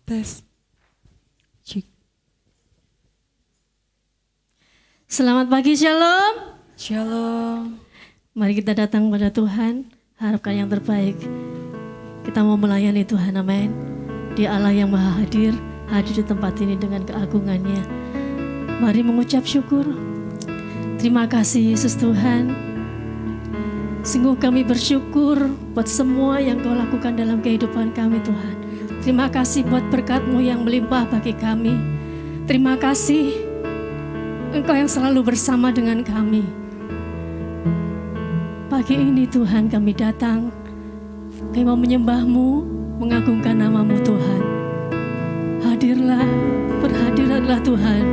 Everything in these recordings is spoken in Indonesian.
Tes. Cik. Selamat pagi, Shalom. Shalom. Mari kita datang pada Tuhan, harapkan yang terbaik. Kita mau melayani Tuhan, amin. Dia Allah yang maha hadir di tempat ini dengan keagungannya. Mari mengucap syukur. Terima kasih Yesus Tuhan. Sungguh kami bersyukur buat semua yang Kau lakukan dalam kehidupan kami Tuhan. Terima kasih buat berkat-Mu yang melimpah bagi kami. Terima kasih Engkau yang selalu bersama dengan kami. Pagi ini Tuhan kami datang, kami mau menyembah-Mu, mengagungkan nama-Mu Tuhan. Hadirlah, berhadiratlah Tuhan,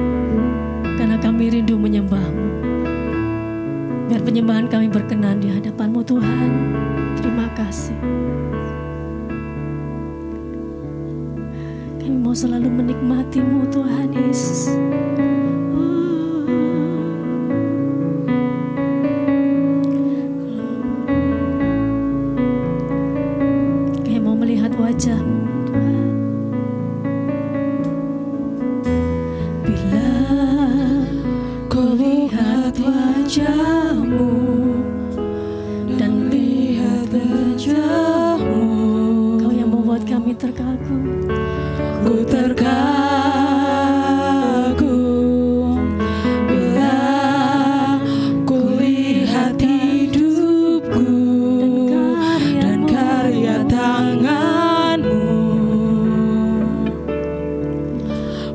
karena kami rindu menyembah-Mu. Biar penyembahan kami berkenan di hadapan-Mu Tuhan. Terima kasih. Kami mau selalu menikmati-Mu Tuhan Yesus. Kami mau melihat wajah-Mu Tuhan. Bila Kau lihat wajah-Mu dan lihat wajah-Mu, Kau yang membuat kami terkagum. Ku terkagum bila ku lihat hidupku dan karya tangan-Mu.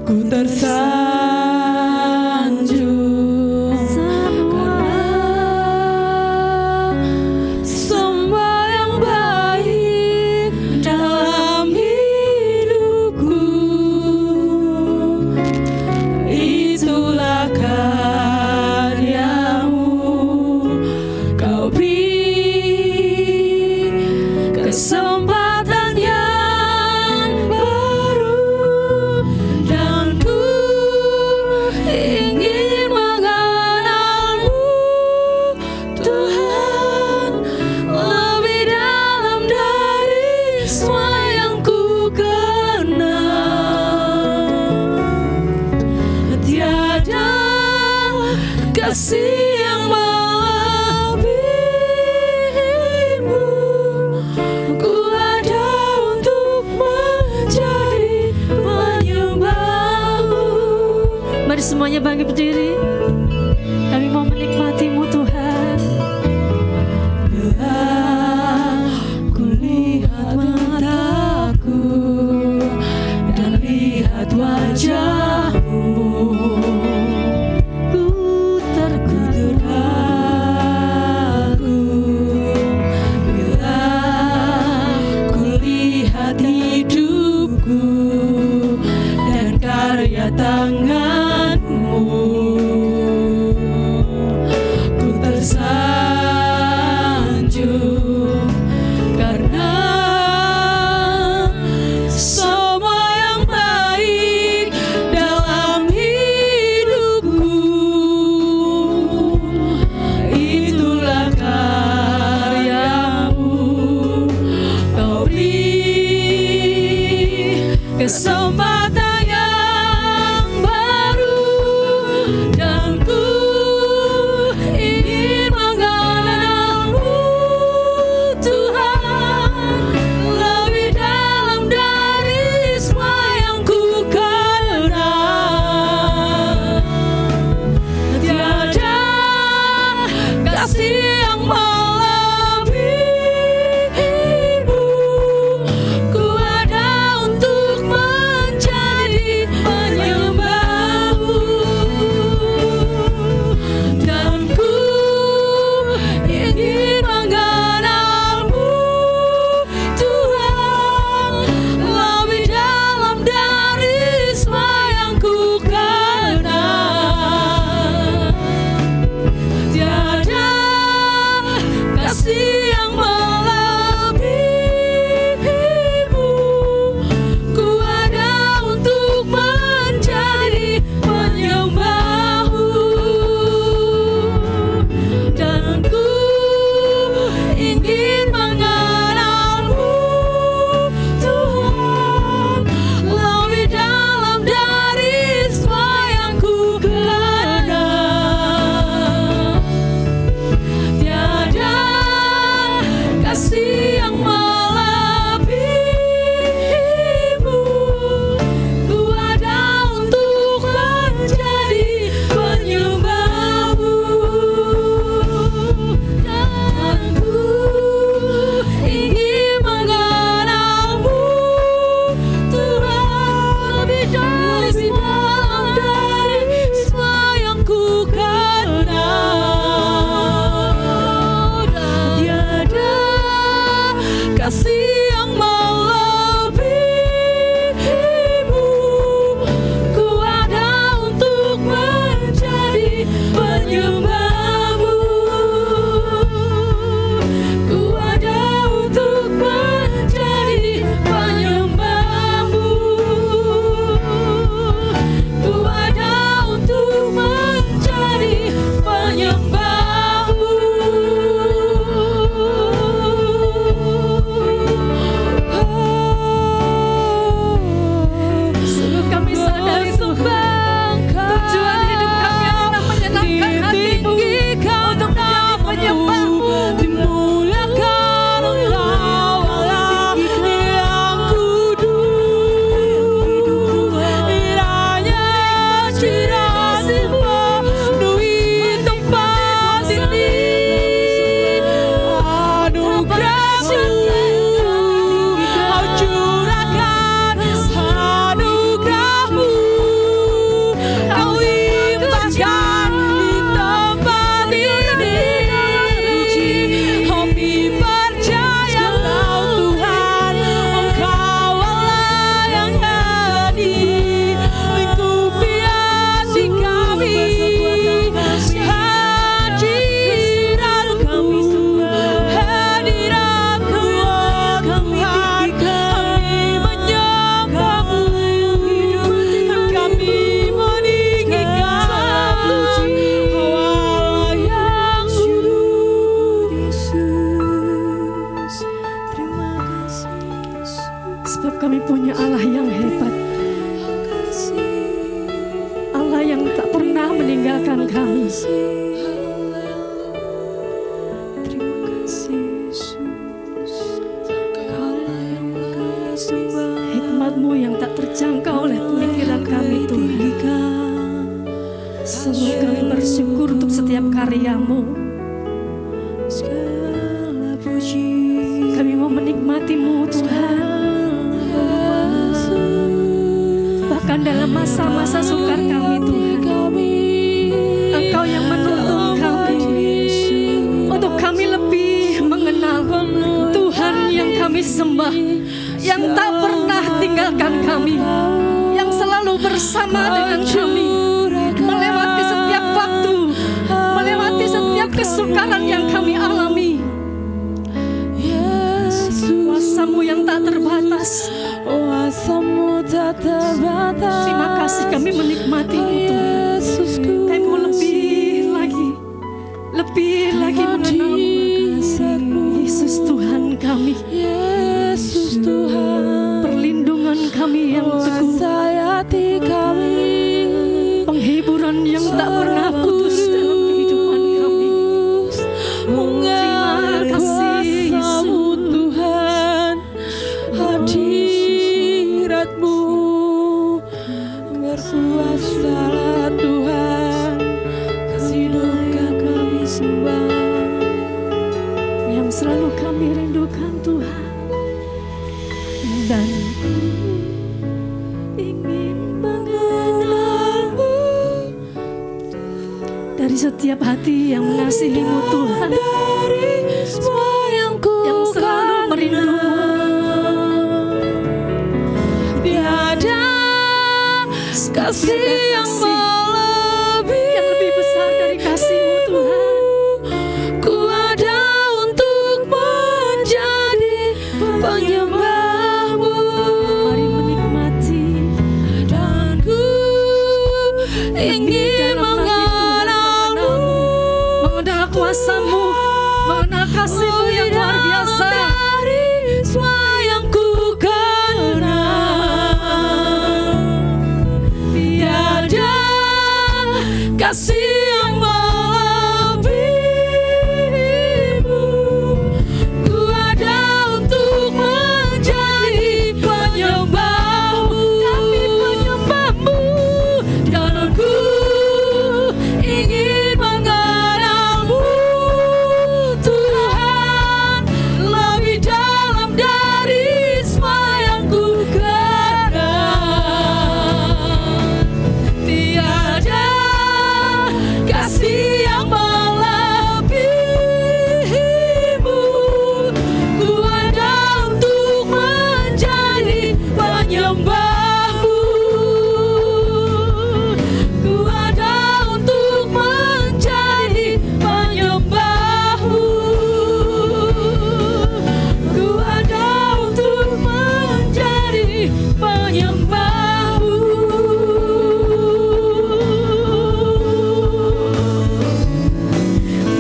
Ku tersanjung karena semua yang baik dalam hidupku. Itulah karya-Mu. Kau beri kesempatan yang baru, dan ku ingin mengenal-Mu Tuhan lebih dalam dari semua yang ku kenal. Tiada kasih yang melebihi-Mu. Ku ada untuk menjadi penyembah-Mu. Mari semuanya bangkit berdiri. Kami mau menikmati-Mu Tuhan. Bila ku lihat mataku dan lihat wajah-Mu, ku terkagum. Bila ku lihat hidupku dan karya tangan-Mu. setiap karya-Mu. Segala puji Kami mau menikmati-Mu Tuhan. Bahkan dalam masa-masa sukar kami Tuhan, Engkau yang menuntun kami untuk kami lebih mengenal Tuhan yang kami sembah, yang tak pernah tinggalkan kami, yang selalu bersama dengan kami, melewati setiap waktu, melewati setiap kesukaran yang kami alami. Kuasa-Mu yang tak terbatas. Terima kasih kami menikmati-Mu Tuhan. Kami mau lebih lagi mengenal-Mu. Yesus Tuhan kami, perlindungan kami yang teguh, penghiburan yang tak pernah putus dalam kehidupan kami. Terima kasih Yesus. Tuhan, hadirat-Mu berkuasa Tuhan, kasih duka kami sembah, Yang selalu kami rindukan Tuhan. Dan ingin mengenal-Mu dari setiap hati yang mengasihi-Mu Tuhan, dari semua yang ku yang selalu merindu-Mu. tiada kasih yang lebih besar dari kasih-Mu Tuhan. ku ada untuk menjadi penyembah-Mu. Mari menikmati Dan ku ingin mengenal-Mu, mengenal kuasa-Mu, mengenal kasih-Mu yang luar biasa. dari semua yang ku kenal. Tiada kasih yang melebihi-Mu. Ku ada untuk menjadi penyembah-Mu. Kami penyembah-Mu. Dan ku ingin mengenal-Mu, Tuhan, lebih dalam dari semua yang ku kenal. Tiada kasih yang melebihi-Mu. Ku ada untuk menjadi penyembah-Mu. Ku ada untuk menjadi penyembah-Mu. Ku ada untuk menjadi penyembah-Mu.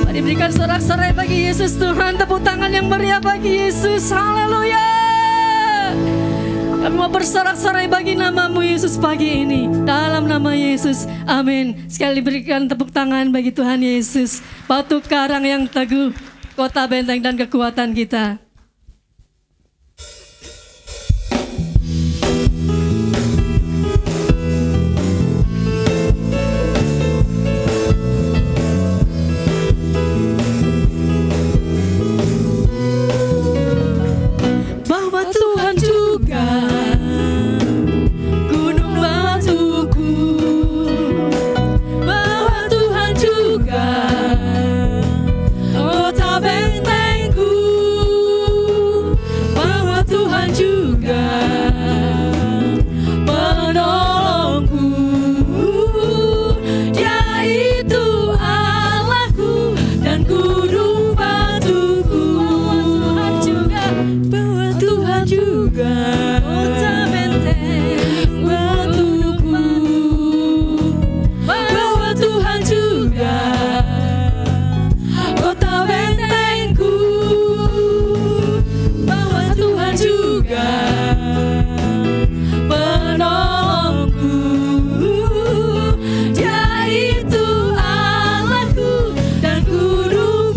Mari berikan sorak-sorai bagi Yesus Tuhan, tepuk tangan yang meriah bagi Yesus. Haleluya. Kami mau bersorak-sorai bagi nama-Mu Yesus pagi ini, dalam nama Yesus. Amin. Sekali berikan tepuk tangan bagi Tuhan Yesus, batu karang yang teguh, kota benteng dan kekuatan kita. Bahwa Tuhan juga gunung batuku, bahwa Tuhan juga kota bentengku, bahwa Tuhan juga penolongku. Dia itu Allahku dan gunung batuku, bahwa Tuhan juga kota benteng batuku, bahwa Tuhan juga kota bentengku, bahwa Tuhan juga penolongku. Dia itu Allahku dan gunung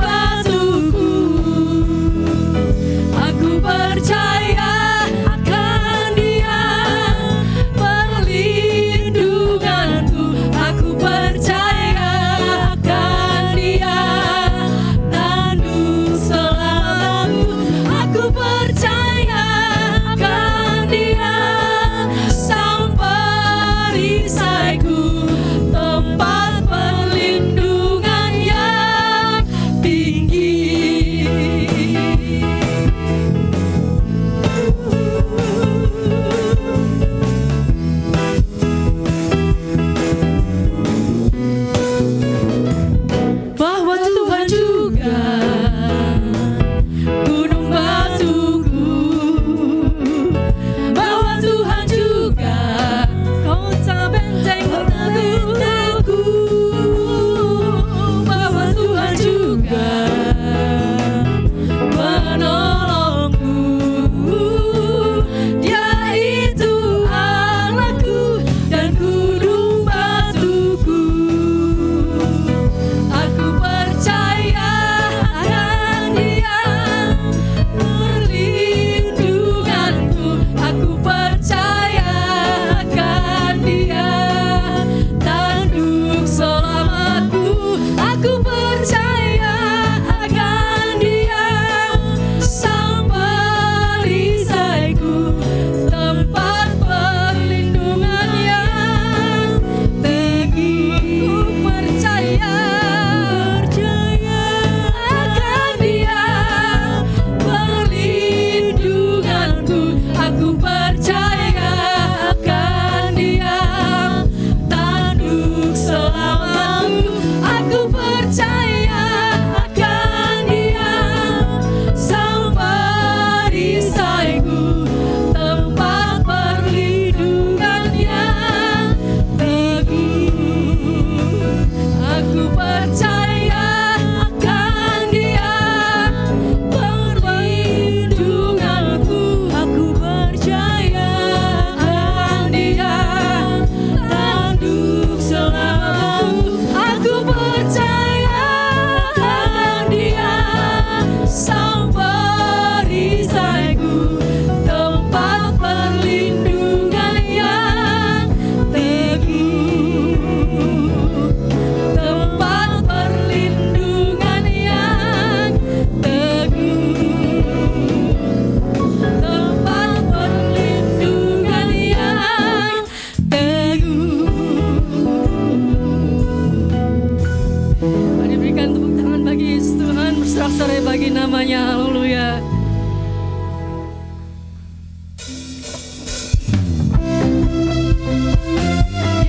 sorak-sorai bagi namanya. Haleluya.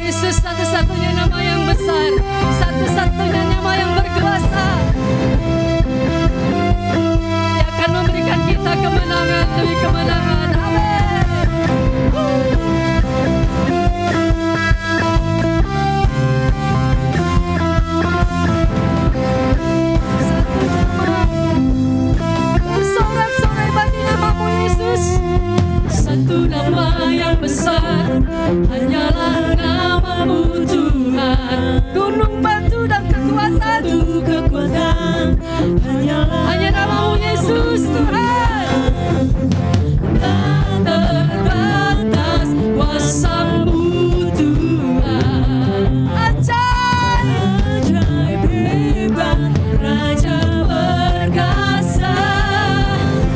Yesus satu-satunya nama yang besar, satu-satunya nama yang berkuasa. Dia akan memberikan kita kemenangan demi kemenangan. Amin. Bersorak-sorai bagi namamu Yesus. Satu nama yang besar, hanyalah namamu Tuhan. Gunung batu dan kekuatan, hanya namamu Yesus Tuhan. Tak terbatas kuasa-Mu Tuhan. Ajaib hebat, Raja perkasa.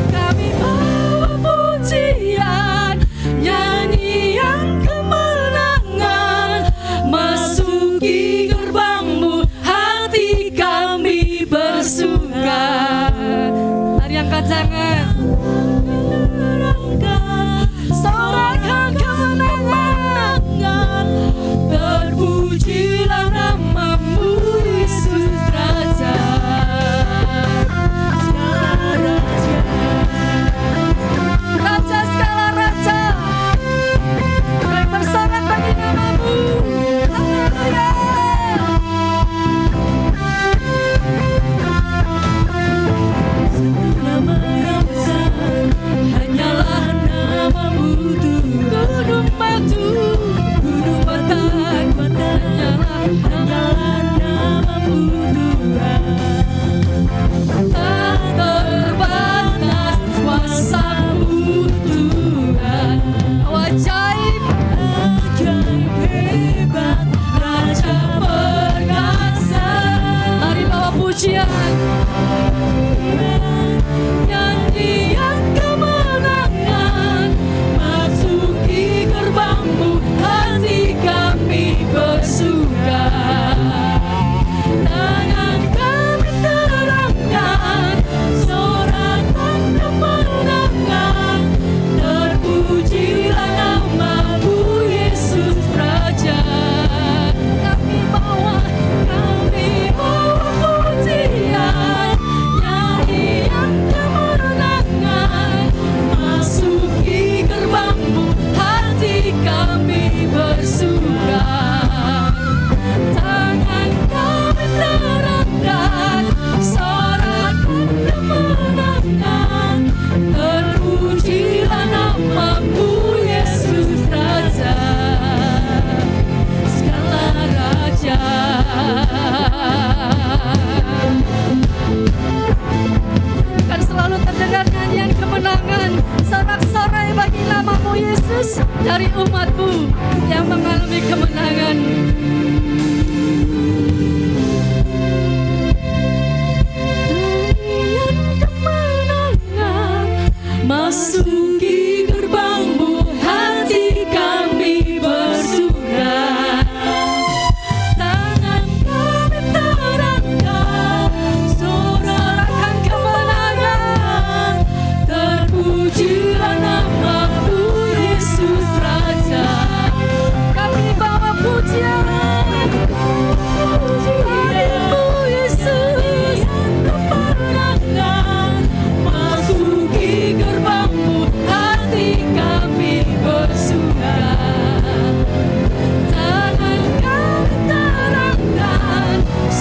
Kami bawa pujian, nyanyian kemenangan, masuki gerbang-Mu, hati kami bersuka. Mari angkat tangan, sorakan kemenangan, terpujilah namamu Yesus Raja. Raja segala raja, kami bersorak bagi namamu. Haleluya. Nama yang besar, hanyalah namamu Tuhan. Gunung batu, gunung batan, hanyalah namamu Tuhan. Tak terbatas kuasa-Mu Tuhan. Ajaib, ajaib hebat, Raja perkasa. Mari bawa pujian, nyanyian kemenangan, masuki gerbang-Mu, hati kami bersuka. Tangan kami terangkan, sorakan kemenangan, terpujilah namamu Yesus Raja. Kami bawa pujian, nyanyian kemenangan, masuki gerbang-Mu, hati kami bersuka. Tangan kami terangkan, sorakan kemenangan, terpujilah namamu Yesus Raja, segala raja. Akan selalu terdengar nyanyian kemenangan, sorak-sorai bagi namamu Yesus dari umat-Mu yang mengalami kemenangan. Nyanyian kemenangan, masuki gerbang-Mu, hati kami bersuka. Tangan kami terangkan, sorakan kemenangan, terpujilah namamu Yesus Raja. Kami bawa pujian, padamu Yesus, kemenangan, masuki gerbang-Mu, hati kami bersuka. Tangan kami terangkan,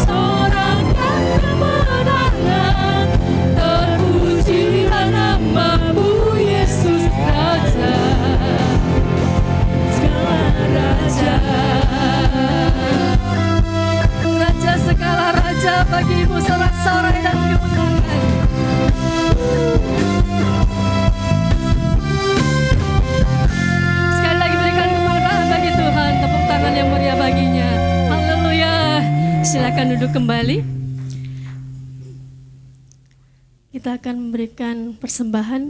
sorakan kemenangan, terpujilah namamu Yesus Raja, segala raja. Raja segala raja, bagi-Mu sorak-sorai dan kemenangan. Sekali lagi berikan kemuliaan bagi Tuhan, tepuk tangan yang meriah baginya. Haleluya. Silakan duduk kembali. Kita akan memberikan persembahan.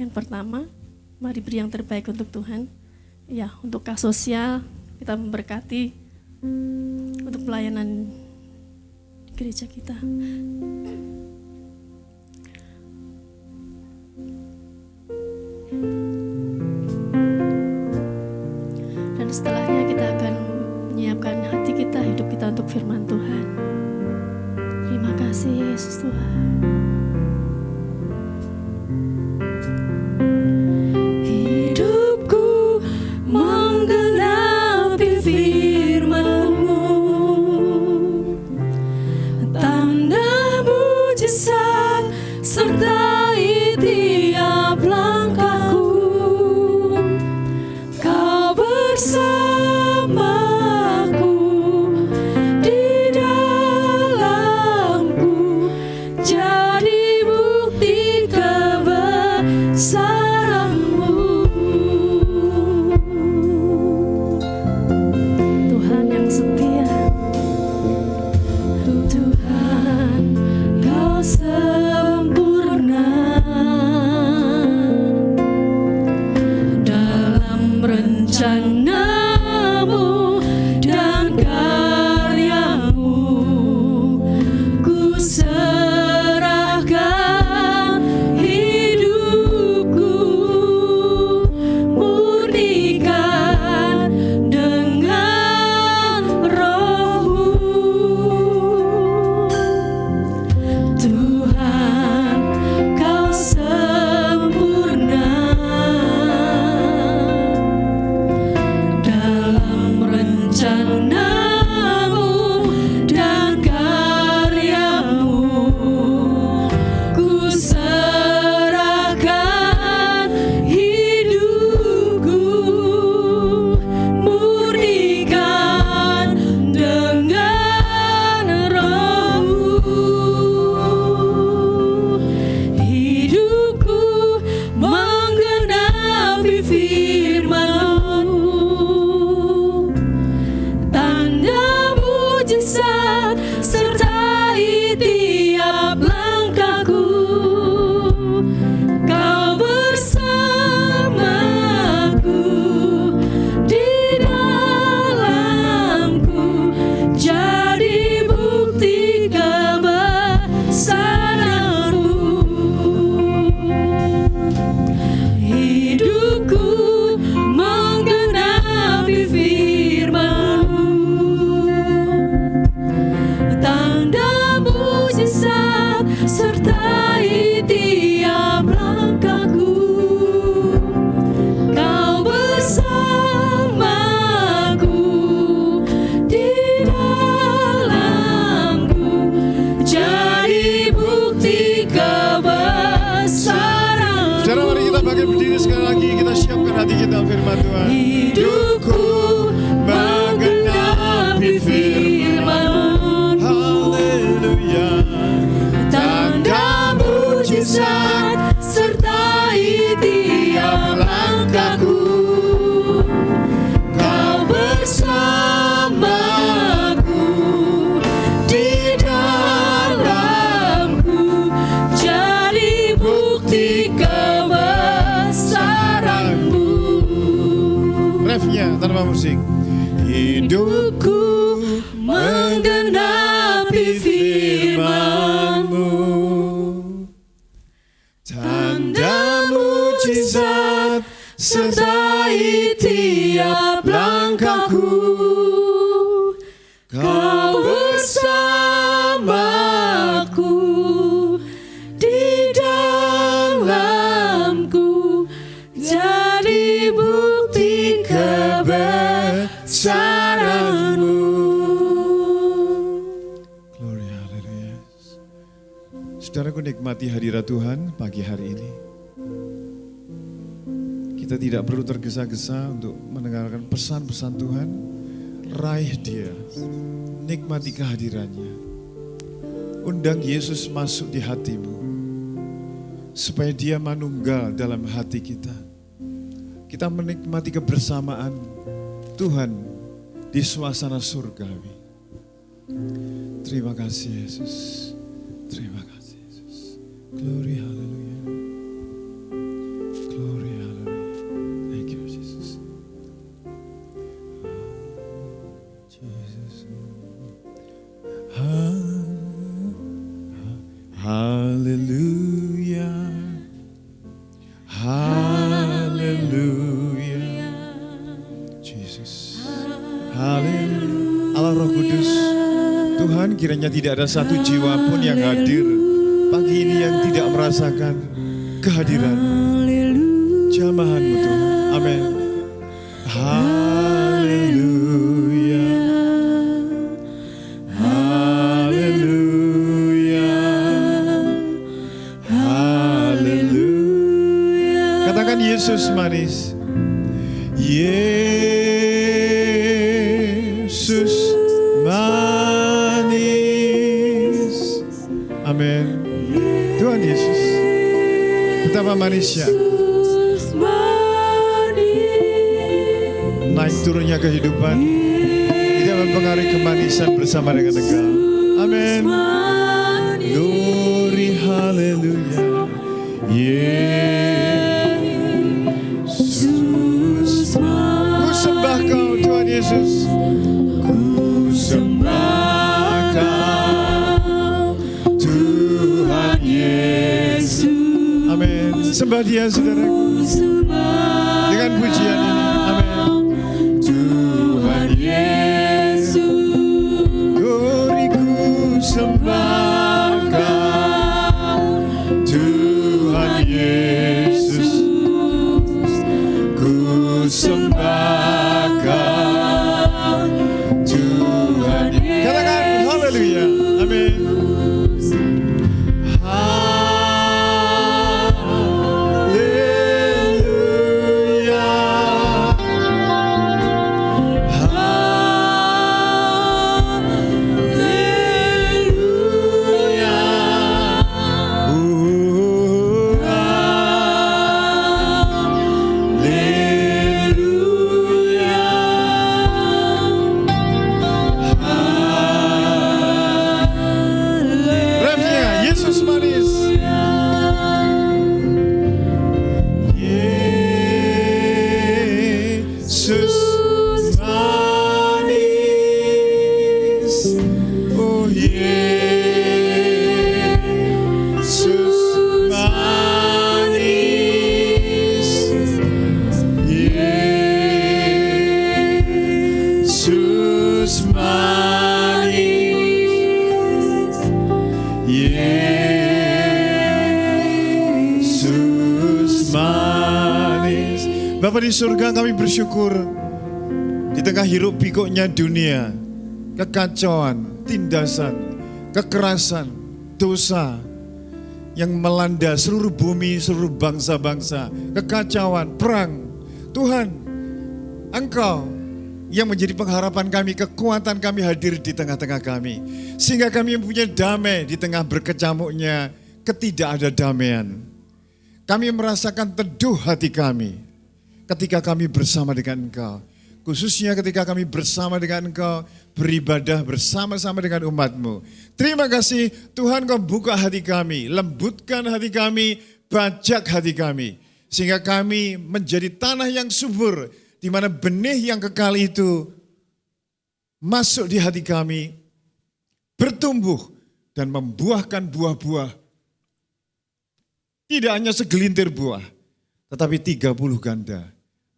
Yang pertama, mari beri yang terbaik untuk Tuhan. Ya, untuk kas sosial kita memberkati untuk pelayanan gereja kita. Dan setelahnya kita akan menyiapkan hati kita, hidup kita untuk firman Tuhan. Terima kasih Yesus Tuhan. Hidupku menggenapi firman-Mu, tanda mujizat sertai tiap langkahku. Kau bersamaku di dalamku, jadi bukti kebesaran-Mu. Tuhan yang setia, Tuhan, Kau sempurna dalam rencana-Mu dan karya-Mu. Ku serahkan hidupku, murnikan dengan Roh-Mu. Tuhan, Kau sempurna dalam rencana-Mu dan karya-Mu. Ku serahkan hidupku, murnikan dengan Roh-Mu. Hidupku menggenapi firman-Mu, tanda mujizat sertai tiap langkahku. Kau bersamaku di dalamku, jadi bukti kebesaran-Mu. Hidupku menggenapi firman-Mu, tanda mujizat sertai tiap langkahku. Kau bersamaku di dalamku, jadi bukti kebesaran-Mu. Saudara, mari kita bangkit berdiri sekali lagi. Kita siapkan hati kita firman Tuhan. Hidupku menggenapi firman-Mu, Haleluya. tanda mujizat sertai tiap langkahku. Kau bersamaku di dalamku, jadi bukti kebesaran-Mu. Refnya tanpa musik. Hidupku menggenapi firman-Mu, tanda mujizat sertai tiap langkahku. Kau bersamaku di dalamku, jadi bukti kebesaran-Mu. Glory, haleluya. Saudaraku, nikmati hadirat Tuhan pagi hari ini. Kita tidak perlu tergesa-gesa untuk mendengarkan pesan-pesan Tuhan. Raih Dia, nikmati kehadirannya. Undang Yesus masuk di hatimu, supaya Dia manunggal dalam hati kita. Kita menikmati kebersamaan Tuhan di suasana surgawi. Terima kasih Yesus. Terima kasih Yesus. Glory, haleluya. Glory, haleluya. Thank you Jesus. Jesus. Haleluya. Haleluya. Haleluya. Jesus. Haleluya. Allah Roh Kudus. Tuhan, kiranya tidak ada satu jiwa pun yang hadir pagi ini yang tidak merasakan kehadiran jamahan-Mu Tuhan. Amin. Haleluya. Haleluya. Haleluya. Katakan Yesus manis. Yesus manis. Amin. Tuhan Yesus, betapa manisnya naik turunnya kehidupan tidak mempengaruhi kemanisan bersama dengan Engkau. Amin. Glory, haleluya. Yesus, ku sembah Kau Tuhan Yesus. Ku sembah Kau Tuhan Yesus. Amin. Sembah Dia saudaraku dengan pujian ini. Amin. Tuhan Yesus, glory ku sembah Kau Tuhan Yesus. Ku sembah Kau Tuhan Yesus. Katakan haleluya. Amin. Bapa di surga, kami bersyukur di tengah hiruk pikuknya dunia, kekacauan, tindasan, kekerasan, dosa yang melanda seluruh bumi, seluruh bangsa-bangsa, kekacauan, perang. Tuhan, Engkau yang menjadi pengharapan kami, kekuatan kami hadir di tengah-tengah kami. Sehingga kami mempunyai damai di tengah berkecamuknya ketidakadadamaian. Kami merasakan teduh hati kami ketika kami bersama dengan Engkau. Khususnya ketika kami bersama dengan Engkau, beribadah bersama-sama dengan umat-Mu. Terima kasih Tuhan, Kau buka hati kami, lembutkan hati kami, bajak hati kami. Sehingga kami menjadi tanah yang subur, di mana benih yang kekal itu masuk di hati kami, bertumbuh dan membuahkan buah-buah. Tidak hanya segelintir buah, tetapi 30 ganda.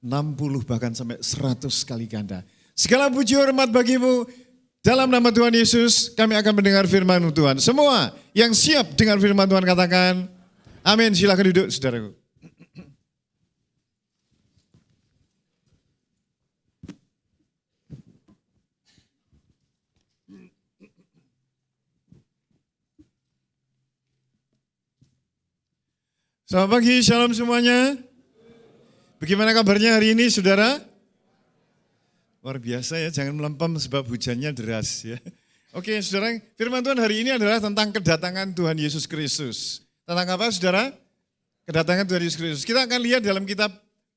60 bahkan sampai 100 kali ganda. Segala puji hormat bagi-Mu. Dalam nama Tuhan Yesus kami akan mendengar firman Tuhan. Semua yang siap dengan firman Tuhan katakan amin. Silakan duduk saudaraku. Selamat pagi, shalom semuanya. Bagaimana kabarnya hari ini, saudara? Luar biasa ya, jangan melempem sebab hujannya deras ya. Oke, saudara, firman Tuhan hari ini adalah tentang kedatangan Tuhan Yesus Kristus. Tentang apa, saudara? Kedatangan Tuhan Yesus Kristus. Kita akan lihat dalam kitab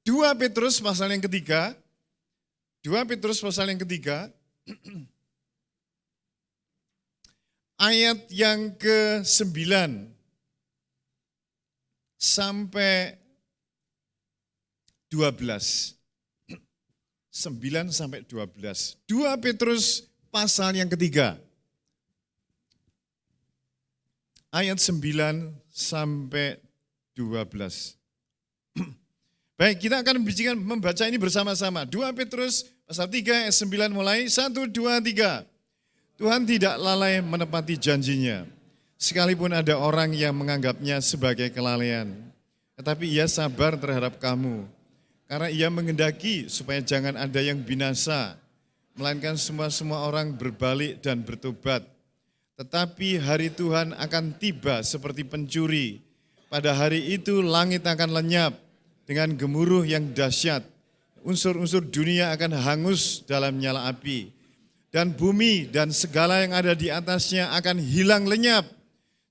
2 Petrus pasal yang ketiga. 2 Petrus pasal yang ketiga. Ayat yang ke-9 sampai 12. 9 sampai 12. 2 Petrus pasal yang ketiga. ayat 9 sampai 12. Baik, kita akan membaca ini bersama-sama. 2 Petrus pasal 3 ayat 9 mulai, 1, 2, 3. Tuhan tidak lalai menepati janjinya, sekalipun ada orang yang menganggapnya sebagai kelalaian. Tetapi ia sabar terhadap kamu, karena ia menghendaki supaya jangan ada yang binasa, melainkan semua orang berbalik dan bertobat. Tetapi hari Tuhan akan tiba seperti pencuri. Pada hari itu langit akan lenyap dengan gemuruh yang dahsyat. Unsur-unsur dunia akan hangus dalam nyala api. Dan bumi dan segala yang ada di atasnya akan hilang lenyap.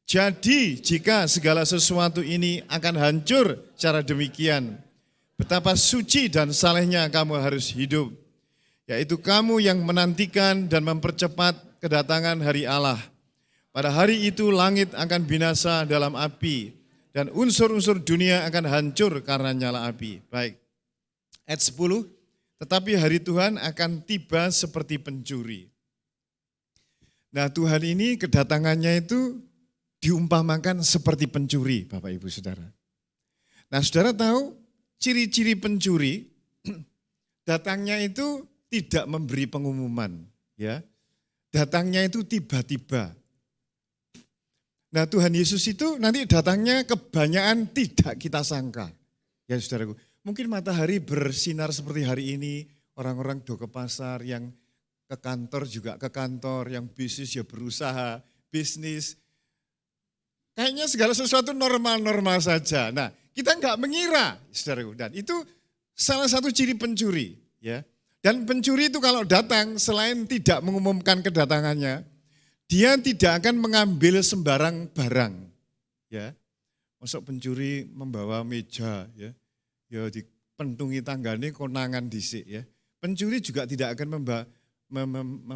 Jadi jika segala sesuatu ini akan hancur secara demikian, betapa suci dan salehnya kamu harus hidup. Yaitu kamu yang menantikan dan mempercepat kedatangan hari Allah. Pada hari itu langit akan binasa dalam api, dan unsur-unsur dunia akan hancur karena nyala api. Baik, ayat 10, tetapi hari Tuhan akan tiba seperti pencuri. Nah, Tuhan ini kedatangannya itu diumpamakan seperti pencuri, Bapak Ibu Saudara. Nah, Saudara tahu ciri-ciri pencuri datangnya itu tidak memberi pengumuman, ya. Datangnya itu tiba-tiba. Nah, Tuhan Yesus itu nanti datangnya kebanyakan tidak kita sangka. Ya saudaraku, mungkin matahari bersinar seperti hari ini, orang-orang do ke pasar, yang ke kantor juga ke kantor, yang bisnis ya berusaha, bisnis. Kayaknya segala sesuatu normal-normal saja. Nah, kita enggak mengira, saudaraku. Dan itu salah satu ciri pencuri, ya. Dan pencuri itu kalau datang selain tidak mengumumkan kedatangannya, dia tidak akan mengambil sembarang barang, ya. Masuk pencuri membawa meja, ya dipentungi tanggane konangan dhisik, ya. Pencuri juga tidak akan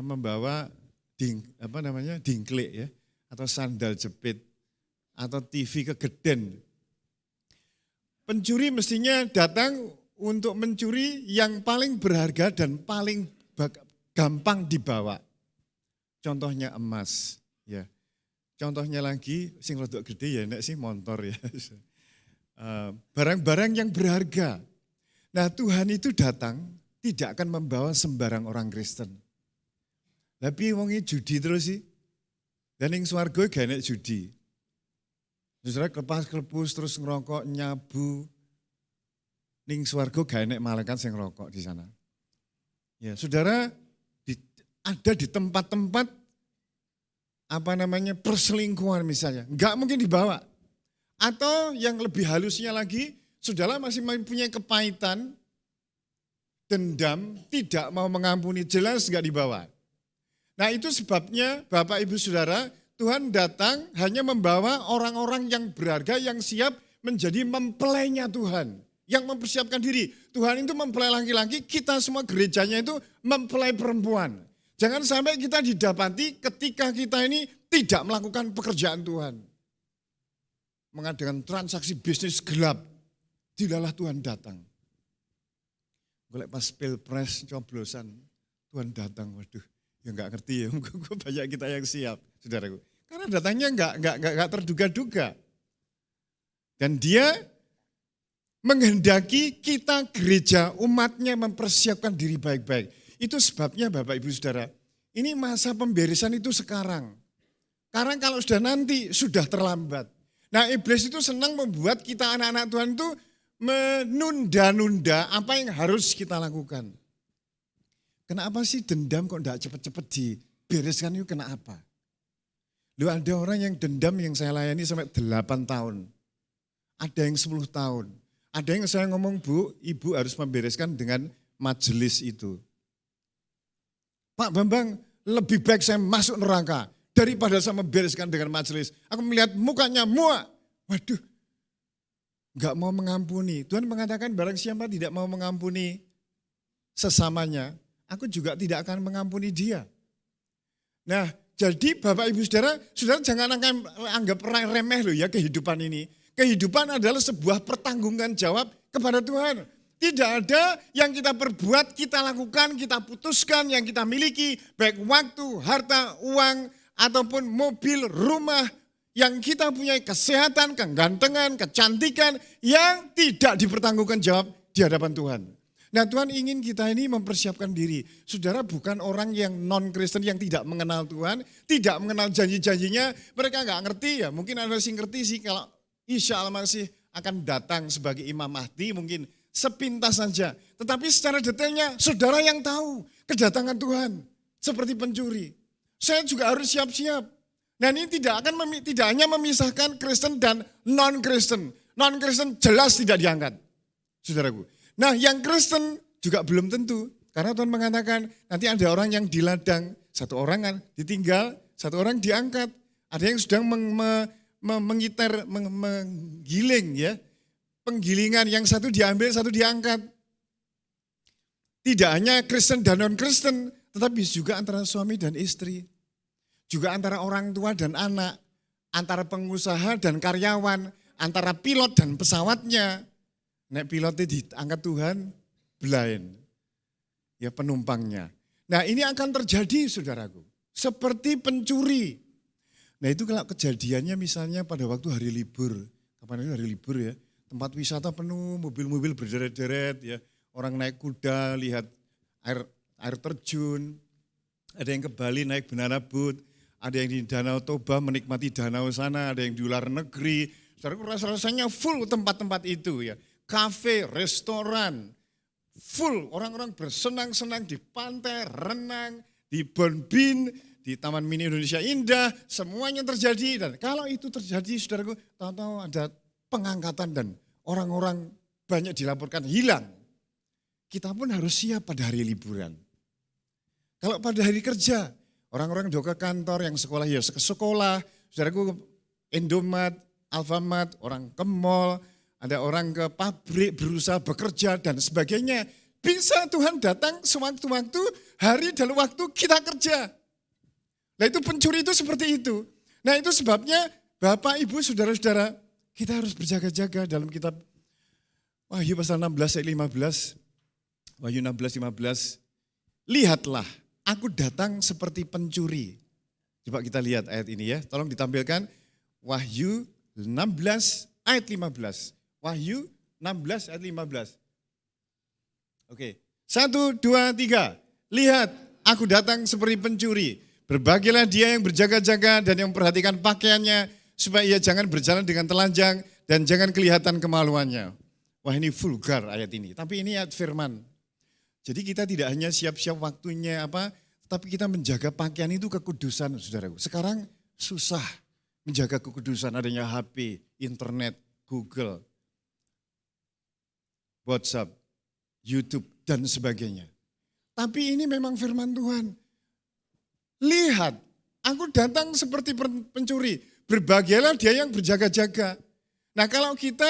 membawa dingklik, ya, atau sandal jepit, atau TV kegeden. Pencuri mestinya datang untuk mencuri yang paling berharga dan paling gampang dibawa. Contohnya emas, ya. Contohnya lagi, sing rodok gede ya, nek sih motor ya. Barang-barang yang berharga. Nah, Tuhan itu datang tidak akan membawa sembarang orang Kristen. Tapi wongi judi terus sih. Dan yang swarga gak enek judi. Saudara kelepas-kelepus terus ngerokok, nyabu. Ning swarga gak enek malaikat sing ngerokok di sana. Ya, saudara ada di tempat-tempat perselingkuhan misalnya, enggak mungkin dibawa. Atau yang lebih halusnya lagi, saudara masih mempunyai kepahitan, dendam, tidak mau mengampuni, jelas enggak dibawa. Nah, itu sebabnya Bapak Ibu Saudara, Tuhan datang hanya membawa orang-orang yang berharga, yang siap menjadi mempelainya Tuhan, yang mempersiapkan diri. Tuhan itu mempelai laki-laki, kita semua gerejanya itu mempelai perempuan. Jangan sampai kita didapati ketika kita ini tidak melakukan pekerjaan Tuhan. Mengadakan transaksi bisnis gelap. Dilalah Tuhan datang. Golek pas pilpres coblosan, Tuhan datang, waduh. Ya enggak ngerti ya, banyak kita yang siap, saudaraku. Karena datangnya enggak terduga-duga. Dan dia menghendaki kita gereja, umatnya mempersiapkan diri baik-baik. Itu sebabnya Bapak Ibu Saudara, ini masa pemberesan itu sekarang. Karena kalau sudah nanti, sudah terlambat. Nah, iblis itu senang membuat kita anak-anak Tuhan itu menunda-nunda apa yang harus kita lakukan. Kenapa sih dendam kok enggak cepat-cepat dibereskan itu kenapa? Loh, ada orang yang dendam yang saya layani sampai 8 tahun. Ada yang 10 tahun. Ada yang saya ngomong, Bu, Ibu harus membereskan dengan majelis itu. Pak Bambang, lebih baik saya masuk neraka daripada saya membereskan dengan majelis. Aku melihat mukanya muak. Waduh, enggak mau mengampuni. Tuhan mengatakan barang siapa tidak mau mengampuni sesamanya, aku juga tidak akan mengampuni dia. Nah, jadi Bapak Ibu Saudara, saudara jangan anggap remeh loh ya kehidupan ini. Kehidupan adalah sebuah pertanggungan jawab kepada Tuhan. Tidak ada yang kita perbuat, kita lakukan, kita putuskan, yang kita miliki, baik waktu, harta, uang, ataupun mobil, rumah, yang kita punya kesehatan, kegantengan, kecantikan yang tidak dipertanggungjawabkan jawab di hadapan Tuhan. Nah Tuhan ingin kita ini mempersiapkan diri. Saudara bukan orang yang non-Kristen yang tidak mengenal Tuhan, tidak mengenal janji-janjinya, mereka nggak ngerti ya. Mungkin ada sih ngerti sih kalau Isa Al-Masih akan datang sebagai Imam Mahdi mungkin sepintas saja. Tetapi secara detailnya saudara yang tahu kedatangan Tuhan seperti pencuri. Saya juga harus siap-siap. Nah ini tidak hanya memisahkan Kristen dan non-Kristen. Non-Kristen jelas tidak diangkat, saudaraku. Nah yang Kristen juga belum tentu. Karena Tuhan mengatakan nanti ada orang yang di ladang, satu orang kan ditinggal, satu orang diangkat. Ada yang sedang menggiling ya. Penggilingan yang satu diambil, satu diangkat. Tidak hanya Kristen dan non-Kristen, tetapi juga antara suami dan istri. Juga antara orang tua dan anak, antara pengusaha dan karyawan, antara pilot dan pesawatnya. Nek pilotnya diangkat Tuhan, blind. Ya penumpangnya. Nah ini akan terjadi saudaraku. Seperti pencuri. Nah itu kalau kejadiannya misalnya pada waktu hari libur. Kapan itu hari libur ya. Tempat wisata penuh, mobil-mobil berderet-deret ya. Orang naik kuda, lihat air terjun. Ada yang ke Bali naik banana boat. Ada yang di Danau Toba menikmati danau sana, ada yang di luar negeri. Rasa-rasanya full tempat-tempat itu ya. Kafe, restoran, full. Orang-orang bersenang-senang di pantai, renang, di Bonbin, di Taman Mini Indonesia Indah. Semuanya terjadi. Dan kalau itu terjadi, saudaraku, tahu-tahu ada pengangkatan dan orang-orang banyak dilaporkan hilang. Kita pun harus siap pada hari liburan. Kalau pada hari kerja, orang-orang ke kantor, yang sekolah ya ke sekolah, saudaraku Indomaret, Alfamart, orang ke mall, ada orang ke pabrik berusaha bekerja dan sebagainya. Bisa Tuhan datang sewaktu-waktu, hari dan waktu kita kerja. Nah itu pencuri itu seperti itu. Nah itu sebabnya Bapak, Ibu, Saudara-saudara, kita harus berjaga-jaga dalam kitab Wahyu pasal 16 ayat 15. Wahyu 16:15. Lihatlah, aku datang seperti pencuri. Coba kita lihat ayat ini ya. Tolong ditampilkan. Wahyu 16 ayat 15. Wahyu 16 ayat 15. Oke. 1, 2, 3. Lihat, aku datang seperti pencuri. Berbahagialah dia yang berjaga-jaga dan yang memperhatikan pakaiannya, supaya ia jangan berjalan dengan telanjang dan jangan kelihatan kemaluannya. Wah ini vulgar ayat ini. Tapi ini ayat firman. Jadi kita tidak hanya siap-siap waktunya tapi kita menjaga pakaian itu kekudusan, saudaraku. Sekarang susah menjaga kekudusan, adanya HP, internet, Google, WhatsApp, YouTube, dan sebagainya. Tapi ini memang firman Tuhan. Lihat, aku datang seperti pencuri. Berbahagialah dia yang berjaga-jaga. Nah kalau kita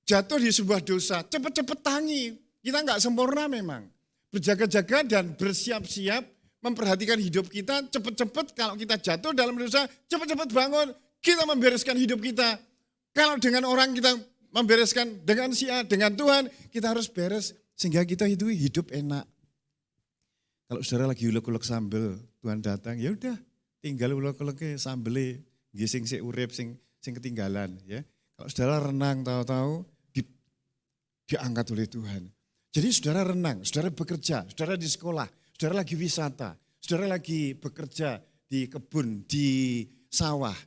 jatuh di sebuah dosa, cepat-cepat tangi. Kita enggak sempurna memang. Berjaga-jaga dan bersiap-siap memperhatikan hidup kita, cepat-cepat kalau kita jatuh dalam dosa, cepat-cepat bangun, kita membereskan hidup kita. Kalau dengan orang kita membereskan, dengan si A, dengan Tuhan, kita harus beres sehingga kita itu hidup enak. Kalau saudara lagi ulek-ulek sambel, Tuhan datang, ya udah tinggal ulek-uleknya sambelnya, sing urip, sing ketinggalan. Ya. Kalau saudara renang tahu-tahu diangkat oleh Tuhan. Jadi saudara renang, saudara bekerja, saudara di sekolah, saudara lagi wisata, saudara lagi bekerja di kebun, di sawah,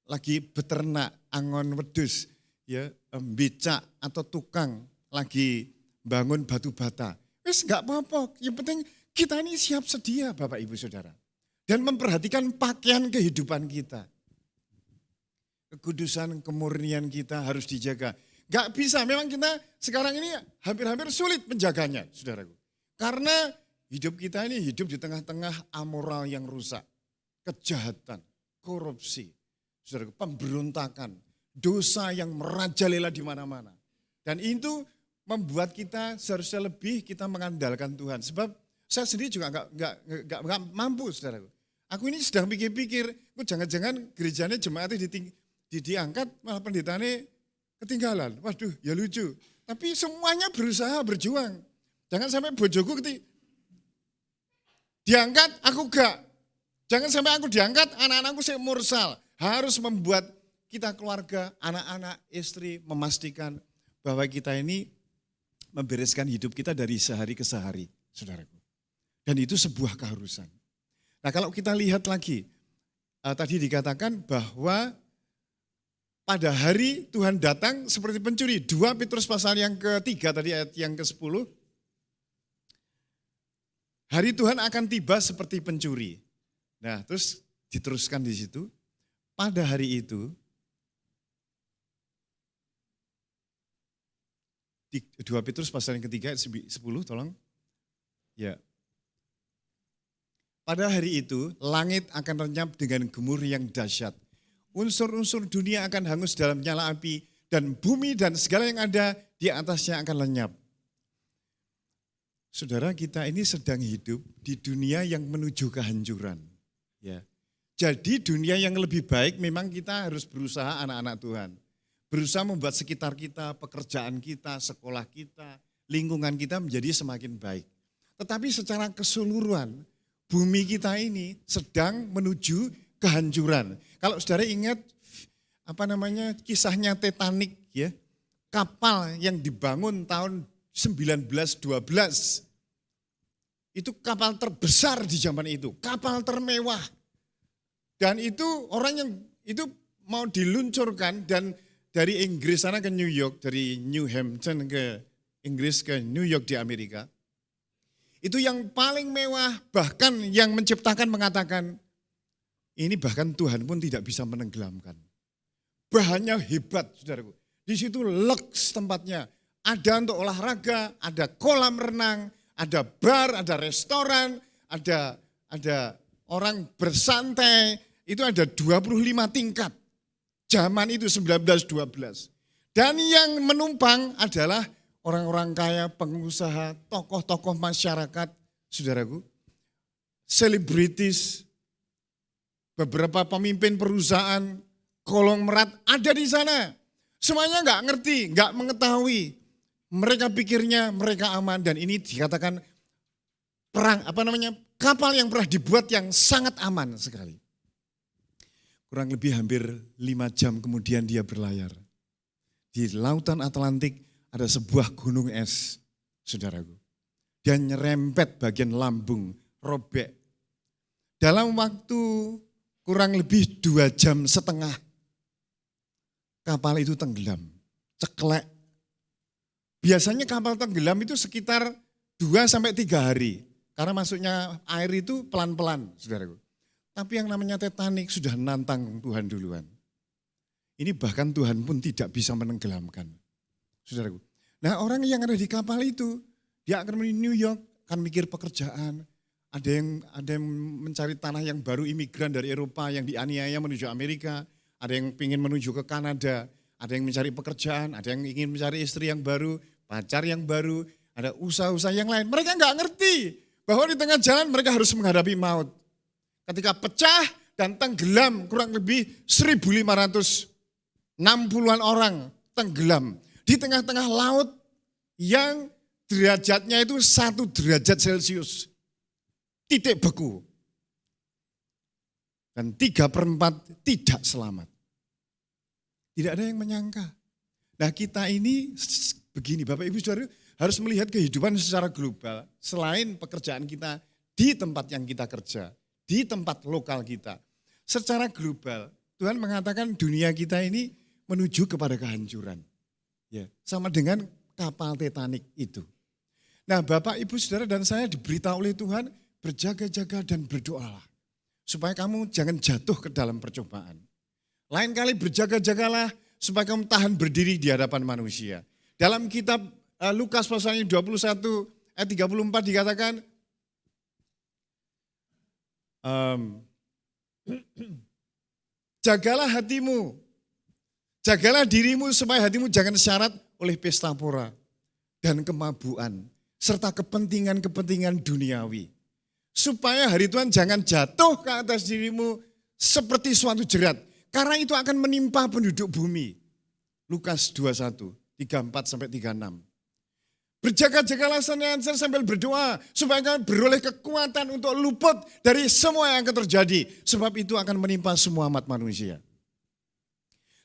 lagi beternak, angon wedus, ya, becak atau tukang lagi bangun batu bata. Wis enggak apa-apa, yang penting kita ini siap sedia Bapak Ibu Saudara. Dan memperhatikan pakaian kehidupan kita. Kekudusan, kemurnian kita harus dijaga. Gak bisa, memang kita sekarang ini hampir-hampir sulit menjaganya, saudaraku. Karena hidup kita ini hidup di tengah-tengah amoral yang rusak. Kejahatan, korupsi, saudaraku, pemberontakan, dosa yang merajalela di mana-mana. Dan itu membuat kita seharusnya lebih kita mengandalkan Tuhan. Sebab saya sendiri juga gak mampu, saudaraku. Aku ini sedang pikir-pikir, jangan-jangan gerejanya jemaatnya diangkat, malah pendetanya ketinggalan. Waduh, ya lucu. Tapi semuanya berusaha berjuang. Jangan sampai bojoku diangkat, aku gak. Jangan sampai aku diangkat, anak-anakku saya mursal. Harus membuat kita keluarga, anak-anak, istri memastikan bahwa kita ini membereskan hidup kita dari sehari ke sehari, saudaraku. Dan itu sebuah keharusan. Nah kalau kita lihat lagi, tadi dikatakan bahwa pada hari Tuhan datang seperti pencuri. 2 Petrus pasal yang ketiga tadi ayat yang ke-10. Hari Tuhan akan tiba seperti pencuri. Nah terus diteruskan di situ. Pada hari itu, di 2 Petrus pasal yang ketiga ayat 10 tolong. Ya. Pada hari itu langit akan renyap dengan gemuruh yang dahsyat. Unsur-unsur dunia akan hangus dalam nyala api dan bumi dan segala yang ada di atasnya akan lenyap. Saudara, kita ini sedang hidup di dunia yang menuju kehancuran. Ya. Jadi dunia yang lebih baik memang kita harus berusaha anak-anak Tuhan. Berusaha membuat sekitar kita, pekerjaan kita, sekolah kita, lingkungan kita menjadi semakin baik. Tetapi secara keseluruhan, bumi kita ini sedang menuju kehancuran. Kalau saudara ingat kisahnya Titanic ya, kapal yang dibangun tahun 1912. Itu kapal terbesar di zaman itu, kapal termewah. Dan itu orang yang itu mau diluncurkan dan dari Inggris sana ke New York, dari New Hampton ke Inggris ke New York di Amerika. Itu yang paling mewah, bahkan yang menciptakan mengatakan, ini bahkan Tuhan pun tidak bisa menenggelamkan. Bahannya hebat, saudaraku. Di situ lux tempatnya. Ada untuk olahraga, ada kolam renang, ada bar, ada restoran, ada orang bersantai. Itu ada 25 tingkat. Zaman itu 1912. Dan yang menumpang adalah orang-orang kaya, pengusaha, tokoh-tokoh masyarakat, saudaraku, selebritis, beberapa pemimpin perusahaan, konglomerat ada di sana. Semuanya nggak ngerti, nggak mengetahui. Mereka pikirnya mereka aman dan ini dikatakan kapal yang pernah dibuat yang sangat aman sekali. Kurang lebih hampir 5 jam kemudian dia berlayar. Di lautan Atlantik ada sebuah gunung es, saudaraku. Dia nyerempet bagian lambung, robek. Dalam waktu kurang lebih 2,5 jam, kapal itu tenggelam, ceklek. Biasanya kapal tenggelam itu sekitar 2-3 hari. Karena masuknya air itu pelan-pelan, saudaraku. Tapi yang namanya Titanic sudah nantang Tuhan duluan. Ini bahkan Tuhan pun tidak bisa menenggelamkan. Saudaraku. Nah orang yang ada di kapal itu, dia akan menuju New York, akan mikir pekerjaan. Ada yang mencari tanah yang baru, imigran dari Eropa yang dianiaya menuju Amerika. Ada yang ingin menuju ke Kanada. Ada yang mencari pekerjaan, ada yang ingin mencari istri yang baru, pacar yang baru. Ada usaha-usaha yang lain. Mereka nggak ngerti bahwa di tengah jalan mereka harus menghadapi maut. Ketika pecah dan tenggelam kurang lebih 1.560-an orang tenggelam. Di tengah-tengah laut yang derajatnya itu 1 derajat Celcius. Titik beku. Dan 3/4 tidak selamat. Tidak ada yang menyangka. Nah kita ini begini Bapak Ibu Saudara harus melihat kehidupan secara global. Selain pekerjaan kita di tempat yang kita kerja. Di tempat lokal kita. Secara global Tuhan mengatakan dunia kita ini menuju kepada kehancuran. Ya, sama dengan kapal Titanic itu. Nah Bapak, Ibu, Saudara dan saya diberitahu oleh Tuhan berjaga-jaga dan berdoalah. Supaya kamu jangan jatuh ke dalam percobaan. Lain kali berjaga-jagalah supaya kamu tahan berdiri di hadapan manusia. Dalam kitab Lukas pasal 21 ayat 34 dikatakan, jagalah hatimu, jagalah dirimu supaya hatimu jangan syarat oleh pesta pora dan kemabuan serta kepentingan-kepentingan duniawi. Supaya hari Tuhan jangan jatuh ke atas dirimu seperti suatu jerat. Karena itu akan menimpa penduduk bumi. Lukas 21, 34-36. Berjaga-jagalah senantiasa sambil berdoa supaya kalian beroleh kekuatan untuk luput dari semua yang akan terjadi. Sebab itu akan menimpa semua umat manusia.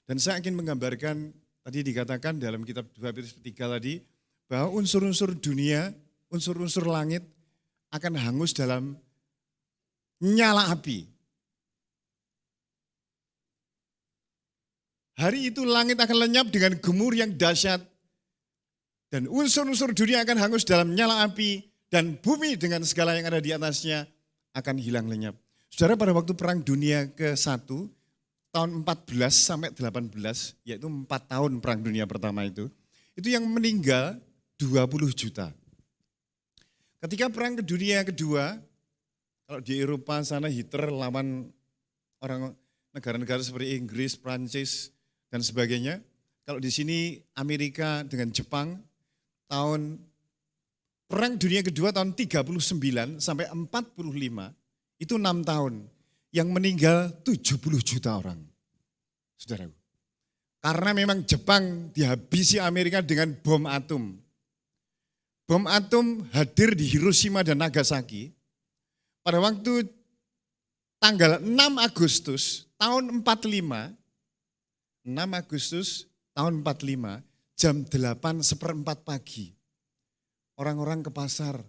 Dan saya ingin menggambarkan, tadi dikatakan dalam kitab 2 Petrus 3 tadi, bahwa unsur-unsur dunia, unsur-unsur langit akan hangus dalam nyala api. Hari itu langit akan lenyap dengan gemur yang dahsyat. Dan unsur-unsur dunia akan hangus dalam nyala api. Dan bumi dengan segala yang ada di atasnya akan hilang lenyap. Saudara, pada waktu Perang Dunia ke-1, tahun 14 sampai 18, yaitu 4 tahun Perang Dunia pertama itu yang meninggal 20 juta. Ketika Perang Dunia kedua, kalau di Eropa sana Hitler lawan orang negara-negara seperti Inggris, Prancis, dan sebagainya. Kalau di sini Amerika dengan Jepang, tahun Perang Dunia Kedua tahun 39 sampai 45, itu 6 tahun. Yang meninggal 70 juta orang. Saudaraku. Karena memang Jepang dihabisi Amerika dengan bom atom. Bom atom hadir di Hiroshima dan Nagasaki. Pada waktu tanggal 6 Agustus tahun 45, 6 Agustus tahun 45, jam 8:15 pagi. Orang-orang ke pasar,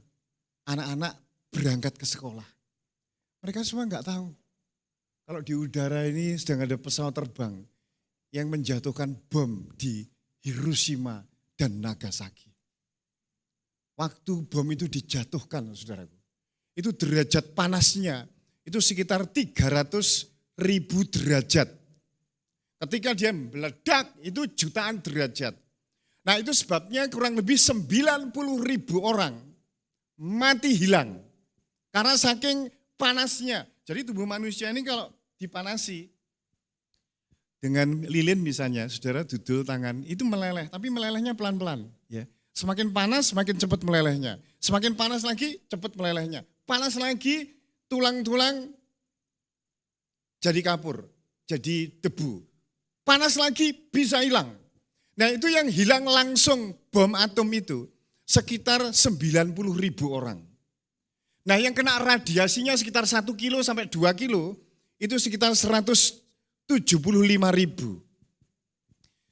anak-anak berangkat ke sekolah. Mereka semua enggak tahu. Kalau di udara ini sedang ada pesawat terbang yang menjatuhkan bom di Hiroshima dan Nagasaki. Waktu bom itu dijatuhkan, saudaraku, itu derajat panasnya itu sekitar 300.000 derajat. Ketika dia meledak itu jutaan derajat. Nah itu sebabnya kurang lebih 90.000 orang mati hilang. Karena saking panasnya. Jadi tubuh manusia ini kalau dipanasi dengan lilin misalnya, saudara dudul tangan, itu meleleh. Tapi melelehnya pelan-pelan. Ya. Semakin panas semakin cepat melelehnya. Semakin panas lagi cepat melelehnya. Panas lagi tulang-tulang jadi kapur, jadi debu. Panas lagi bisa hilang. Nah itu yang hilang langsung bom atom itu sekitar 90.000 orang. Nah yang kena radiasinya sekitar 1 kilo sampai 2 kilo itu sekitar 175.000.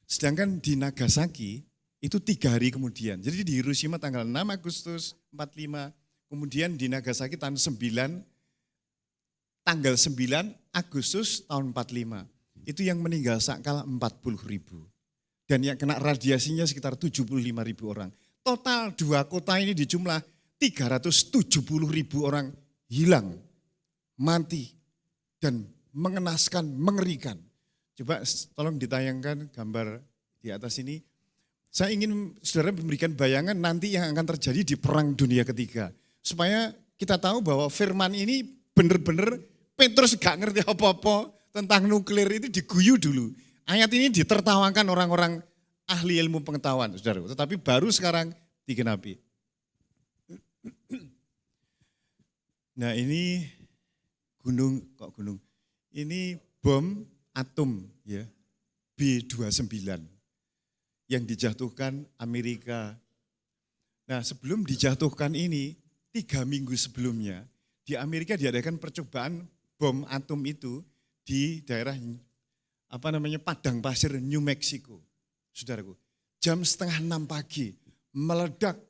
Sedangkan di Nagasaki itu 3 hari kemudian. Jadi di Hiroshima tanggal 6 Agustus 45, kemudian di Nagasaki tanggal 9 Agustus tahun 45. Itu yang meninggal sakala 40.000. Dan yang kena radiasinya sekitar 75.000 orang. Total 2 kota ini dijumlah 370.000 orang hilang, mati, dan mengenaskan, mengerikan. Coba tolong ditayangkan gambar di atas ini. Saya ingin saudara memberikan bayangan nanti yang akan terjadi di Perang Dunia Ketiga. Supaya kita tahu bahwa firman ini benar-benar Petrus gak ngerti apa-apa tentang nuklir itu diguyu dulu. Ayat ini ditertawakan orang-orang ahli ilmu pengetahuan, saudara. Tetapi baru sekarang digenapi. Nah ini gunung. Ini bom atom ya, B-29 yang dijatuhkan Amerika. Nah sebelum dijatuhkan ini, 3 minggu sebelumnya, di Amerika diadakan percobaan bom atom itu di daerah padang pasir New Mexico. Saudaraku, jam 5:30 pagi meledak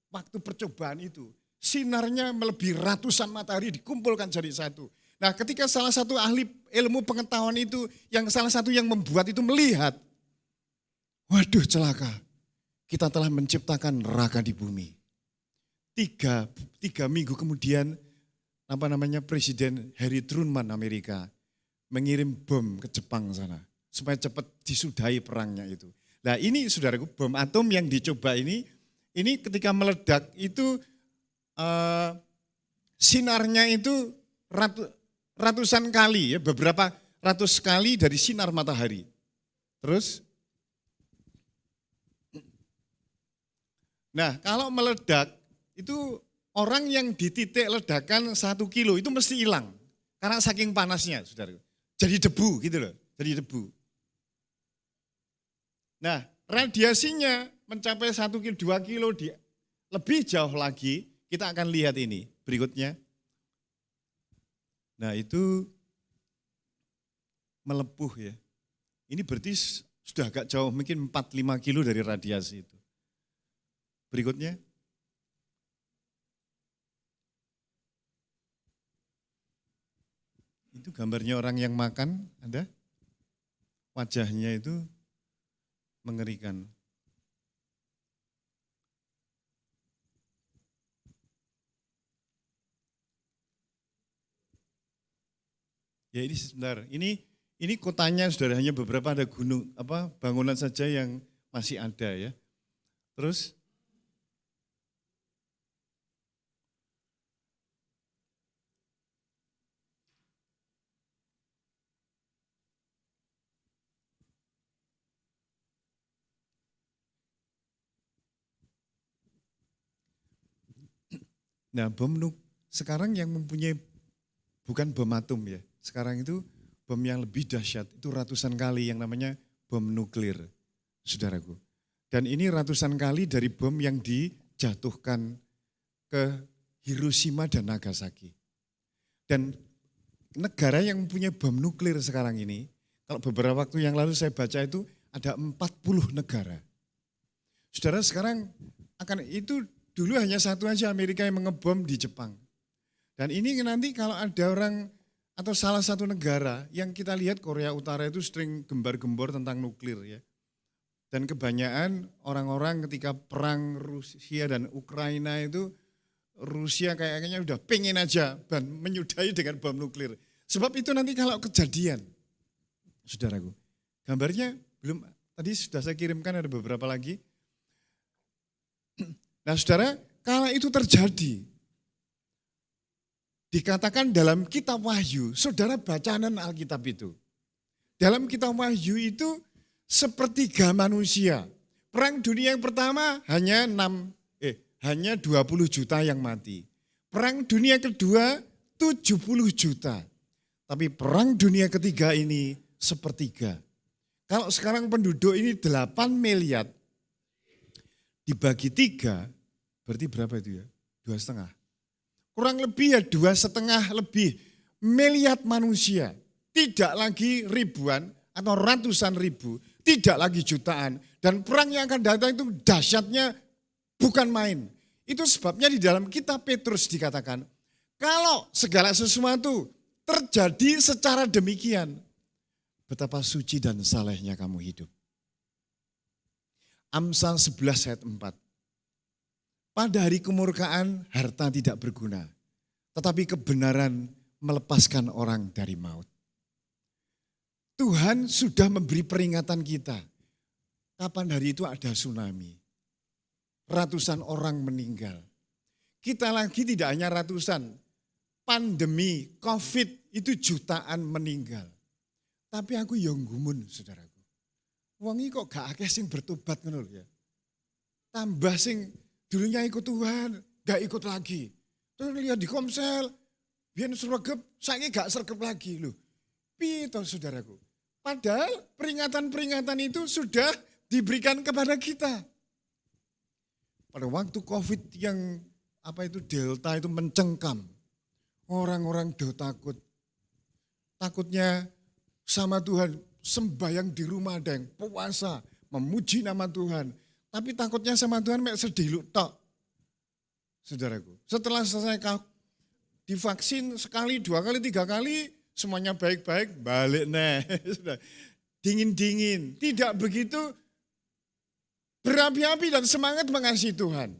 waktu percobaan itu. Sinarnya melebihi ratusan matahari dikumpulkan jadi satu. Nah ketika salah satu ahli ilmu pengetahuan itu, yang salah satu yang membuat itu melihat, waduh celaka, kita telah menciptakan neraka di bumi. Tiga minggu kemudian, Presiden Harry Truman Amerika mengirim bom ke Jepang sana supaya cepat disudahi perangnya itu. Nah ini saudaraku, bom atom yang dicoba ini ketika meledak itu sinarnya itu ratusan kali ya, beberapa ratus kali dari sinar matahari. Terus, nah kalau meledak itu orang yang di titik ledakan 1 kilo itu mesti hilang karena saking panasnya, saudaraku. Jadi debu gitu loh, jadi debu. Nah radiasinya mencapai 1 kilo, 2 kilo di lebih jauh lagi, kita akan lihat ini berikutnya. Nah itu melepuh ya. Ini berarti sudah agak jauh, mungkin 4-5 kilo dari radiasi itu. Berikutnya. Itu gambarnya orang yang makan, ada? Wajahnya itu mengerikan. Ya ini sebentar, ini kotanya saudara, hanya beberapa ada gunung, bangunan saja yang masih ada ya. Terus nah sekarang yang mempunyai bukan bom atom ya, sekarang itu bom yang lebih dahsyat, itu ratusan kali yang namanya bom nuklir, saudaraku. Dan ini ratusan kali dari bom yang dijatuhkan ke Hiroshima dan Nagasaki. Dan negara yang mempunyai bom nuklir sekarang ini, kalau beberapa waktu yang lalu saya baca itu ada 40 negara. Saudara sekarang akan itu dulu hanya satu aja Amerika yang mengebom di Jepang. Dan ini nanti kalau ada orang atau salah satu negara yang kita lihat Korea Utara itu sering gembar-gembor tentang nuklir ya. Dan kebanyakan orang-orang ketika perang Rusia dan Ukraina itu Rusia kayaknya udah pengen aja menyudahi dengan bom nuklir. Sebab itu nanti kalau kejadian, saudaraku, gambarnya belum, tadi sudah saya kirimkan ada beberapa lagi. Nah saudara, kalau itu terjadi, dikatakan dalam kitab Wahyu, saudara bacaan Alkitab itu. Dalam kitab Wahyu itu sepertiga manusia. Perang dunia yang pertama hanya 20 juta yang mati. Perang dunia kedua 70 juta. Tapi perang dunia ketiga ini sepertiga. Kalau sekarang penduduk ini 8 miliar, dibagi 3, berarti berapa itu ya? 2,5. Kurang lebih ya 2,5 lebih miliar manusia. Tidak lagi ribuan atau ratusan ribu, tidak lagi jutaan. Dan perang yang akan datang itu dahsyatnya bukan main. Itu sebabnya di dalam kitab Petrus dikatakan, kalau segala sesuatu terjadi secara demikian, betapa suci dan salehnya kamu hidup. Amsal 11 ayat 4. Pada hari kemurkaan harta tidak berguna, tetapi kebenaran melepaskan orang dari maut. Tuhan sudah memberi peringatan kita. Kapan hari itu ada tsunami. Ratusan orang meninggal. Kita lagi tidak hanya ratusan. Pandemi COVID itu jutaan meninggal. Tapi aku yang gumun saudaraku. Wong iki kok gak akeh sing bertobat ngono lho ya. Tambah sing dulunya ikut Tuhan, gak ikut lagi. Terus lihat di Komsel, biar sregep, saiki gak sregep lagi loh. Piye to saudaraku? Padahal peringatan-peringatan itu sudah diberikan kepada kita. Pada waktu COVID yang Delta itu mencengkam, orang-orang do takut. Takutnya sama Tuhan, sembahyang di rumah ada yang puasa, memuji nama Tuhan. Tapi takutnya sama Tuhan mek sedih tok. Saudaraku, setelah selesai divaksin sekali, 2 kali, 3 kali, semuanya baik-baik, balik sudah dingin-dingin. Tidak begitu berapi-api dan semangat mengasihi Tuhan.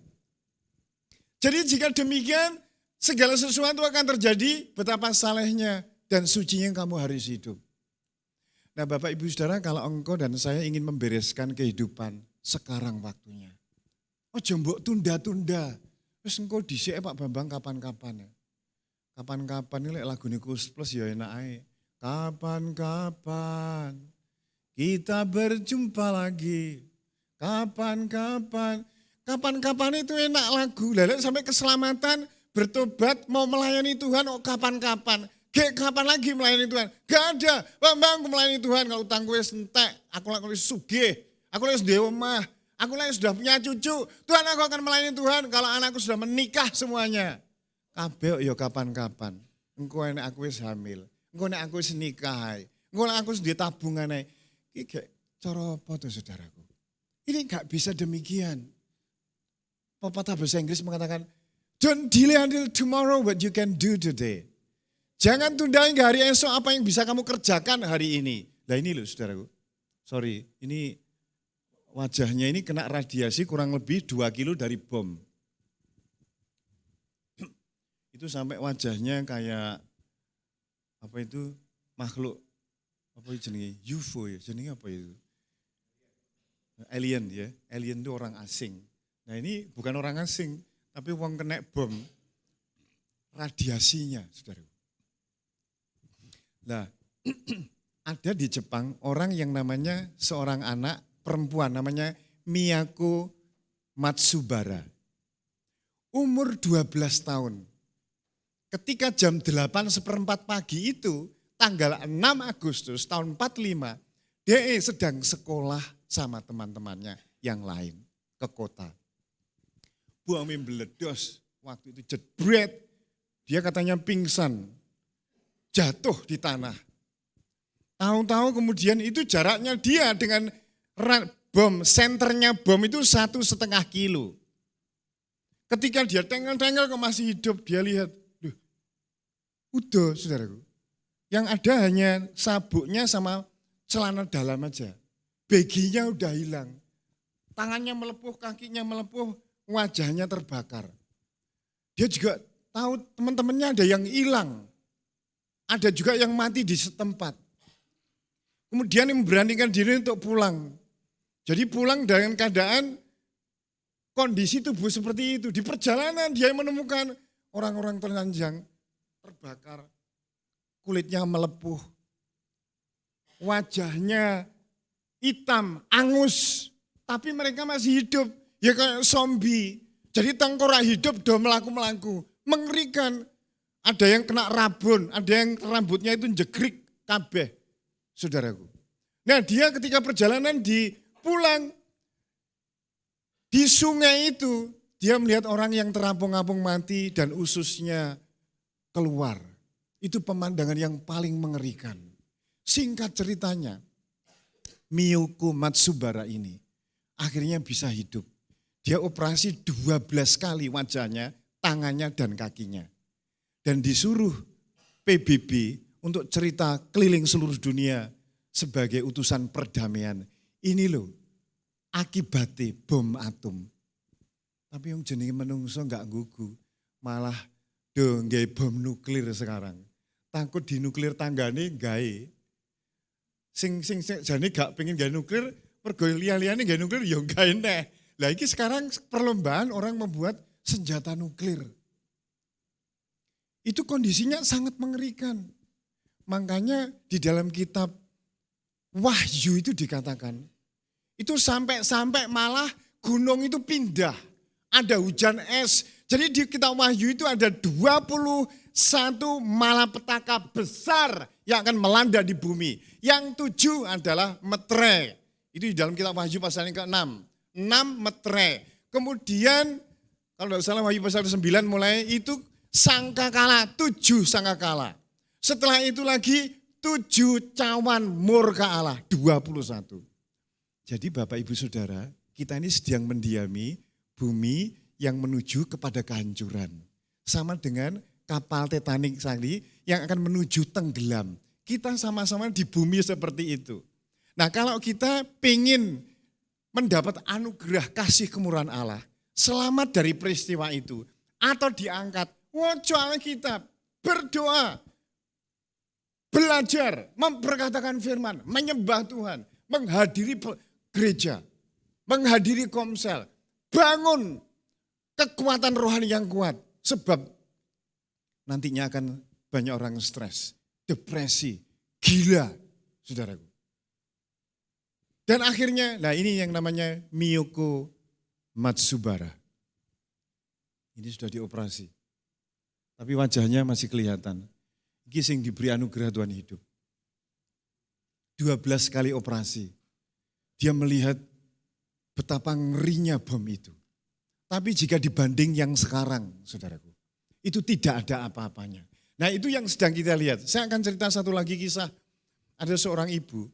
Jadi jika demikian, segala sesuatu akan terjadi, betapa salehnya dan sucinya kamu harus hidup. Nah Bapak Ibu Saudara, kalau engkau dan saya ingin membereskan kehidupan, sekarang waktunya. Oh jembok tunda-tunda. Terus engkau dhisik Pak Bambang kapan-kapan ya. Kapan-kapan ini lagu Nikus Plus ya enak aja. Kapan-kapan kita berjumpa lagi. Kapan-kapan. Kapan-kapan itu enak lagu. Lalu sampai keselamatan, bertobat, mau melayani Tuhan, oh kapan-kapan. Kapan lagi melayani Tuhan? Gak ada. Bambang aku melayani Tuhan, kalau utang gue sentek, aku lakukan sugih, aku lakukan di omah, Aku lah yang sudah punya cucu. Tuhan, aku akan melayani Tuhan kalau anakku sudah menikah semuanya. Kabeh yo kapan-kapan. Engko nek aku wis hamil. Engko nek aku wis nikah. Engko nek aku wis duwe tabungan ae. Iki gak cara apa tuh saudaraku? Ini gak bisa demikian. Pepatah bahasa Inggris mengatakan, don't delay until tomorrow what you can do today. Jangan tunda hingga hari esok apa yang bisa kamu kerjakan hari ini. Nah ini loh saudaraku. Sorry, ini wajahnya ini kena radiasi kurang lebih 2 kilo dari bom. Itu sampai wajahnya kayak apa itu makhluk apa itu jenenge UFO ya, jenenge apa itu? Alien ya, alien itu orang asing. Nah ini bukan orang asing, tapi wong kena bom radiasinya, saudara. Nah, ada di Jepang orang yang namanya seorang anak perempuan namanya Miyako Matsubara. Umur 12 tahun. Ketika jam 8:15 pagi itu, tanggal 6 Agustus tahun 45, dia sedang sekolah sama teman-temannya yang lain ke kota. Bumi meledos, waktu itu jedbret, dia katanya pingsan, jatuh di tanah. Tahu-tahu kemudian itu jaraknya dia dengan bom, senternya bom itu 1,5 kilo. Ketika dia tengel-tengel kok masih hidup, dia lihat, udah saudaraku. Yang ada hanya sabuknya sama celana dalam aja. Baginya udah hilang. Tangannya melepuh, kakinya melepuh, wajahnya terbakar. Dia juga tahu teman-temannya ada yang hilang. Ada juga yang mati di setempat. Kemudian memberanikan diri untuk pulang. Jadi pulang dengan keadaan kondisi tubuh seperti itu. Di perjalanan dia menemukan orang-orang telanjang terbakar. Kulitnya melepuh. Wajahnya hitam, angus. Tapi mereka masih hidup. Ya kayak zombie. Jadi tengkorak hidup udah melaku-melaku. Mengerikan. Ada yang kena rabun, ada yang rambutnya itu jegrik kabeh, saudaraku. Nah dia ketika perjalanan pulang di sungai itu, dia melihat orang yang terapung-apung mati dan ususnya keluar. Itu pemandangan yang paling mengerikan. Singkat ceritanya, Miyoko Matsubara ini akhirnya bisa hidup. Dia operasi 12 kali wajahnya, tangannya dan kakinya. Dan disuruh PBB untuk cerita keliling seluruh dunia sebagai utusan perdamaian. Ini loh akibatnya bom atom. Tapi yang jenenge menungso enggak gugu, malah nggawe bom nuklir sekarang. Takut di nuklir tanggane gawe. Sing jane gak pengen gawe nuklir, pergo liya-liyane gawe nuklir ya gawe neh. Lah iki sekarang perlombaan orang membuat senjata nuklir. Itu kondisinya sangat mengerikan. Makanya di dalam kitab Wahyu itu dikatakan, itu sampai malah gunung itu pindah. Ada hujan es. Jadi di kitab Wahyu itu ada 21 malapetaka besar yang akan melanda di bumi. Yang 7 adalah meterai. Itu di dalam kitab Wahyu pasal yang ke-6. 6 meterai. Kemudian kalau tidak salah Wahyu pasal 9 mulai itu sangkakala, 7 sangkakala. Setelah itu lagi 7 cawan murka Allah, 21. Jadi Bapak Ibu Saudara, kita ini sedang mendiami bumi yang menuju kepada kehancuran. Sama dengan kapal Titanic tadi yang akan menuju tenggelam. Kita sama-sama di bumi seperti itu. Nah kalau kita pengen mendapat anugerah kasih kemurahan Allah, selamat dari peristiwa itu, atau diangkat, waca Alkitab, berdoa, belajar, memperkatakan firman, menyembah Tuhan, menghadiri gereja, menghadiri komsel, bangun kekuatan rohani yang kuat. Sebab nantinya akan banyak orang stres, depresi, gila, saudaraku. Dan akhirnya, nah ini yang namanya Miyoko Matsubara. Ini sudah dioperasi. Tapi wajahnya masih kelihatan. Iki sing diberi anugerah Tuhan hidup. 12 kali operasi. Dia melihat betapa ngerinya bom itu. Tapi jika dibanding yang sekarang, saudaraku, itu tidak ada apa-apanya. Nah itu yang sedang kita lihat. Saya akan cerita satu lagi kisah. Ada seorang ibu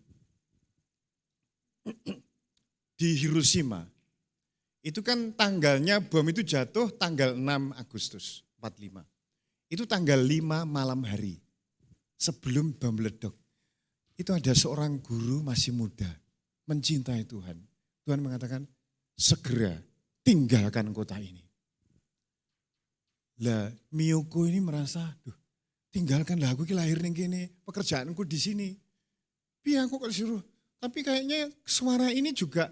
di Hiroshima. Itu kan tanggalnya bom itu jatuh tanggal 6 Agustus 45. Itu tanggal 5 malam hari sebelum bom meledak. Itu ada seorang guru masih muda mencintai Tuhan. Tuhan mengatakan segera tinggalkan kota ini. Lah Miyoko ini merasa, tinggalkanlah aku lahir ning kene, pekerjaanku di sini. Piye aku kok disuruh? Tapi kayaknya suara ini juga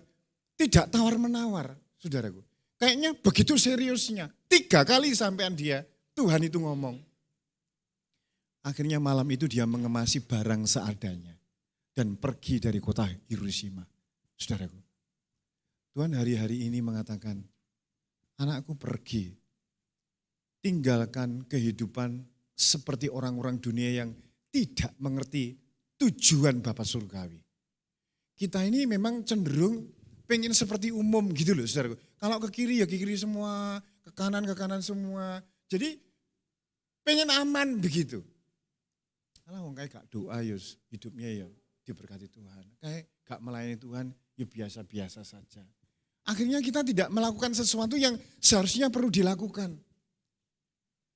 tidak tawar-menawar, saudaraku. Kayaknya begitu seriusnya. 3 kali sampean dia, Tuhan itu ngomong. Akhirnya malam itu dia mengemasi barang seadanya dan pergi dari kota Hiroshima, saudaraku. Tuhan hari-hari ini mengatakan, anakku pergi, tinggalkan kehidupan seperti orang-orang dunia yang tidak mengerti tujuan Bapa Surgawi. Kita ini memang cenderung pengen seperti umum gitu loh, saudaraku. Kalau ke kiri ya ke kiri semua, ke kanan semua. Jadi pengen aman begitu. Kalau orang kayak gak doa yus, hidupnya ya diberkati Tuhan. Kayak gak melayani Tuhan ya biasa-biasa saja. Akhirnya kita tidak melakukan sesuatu yang seharusnya perlu dilakukan.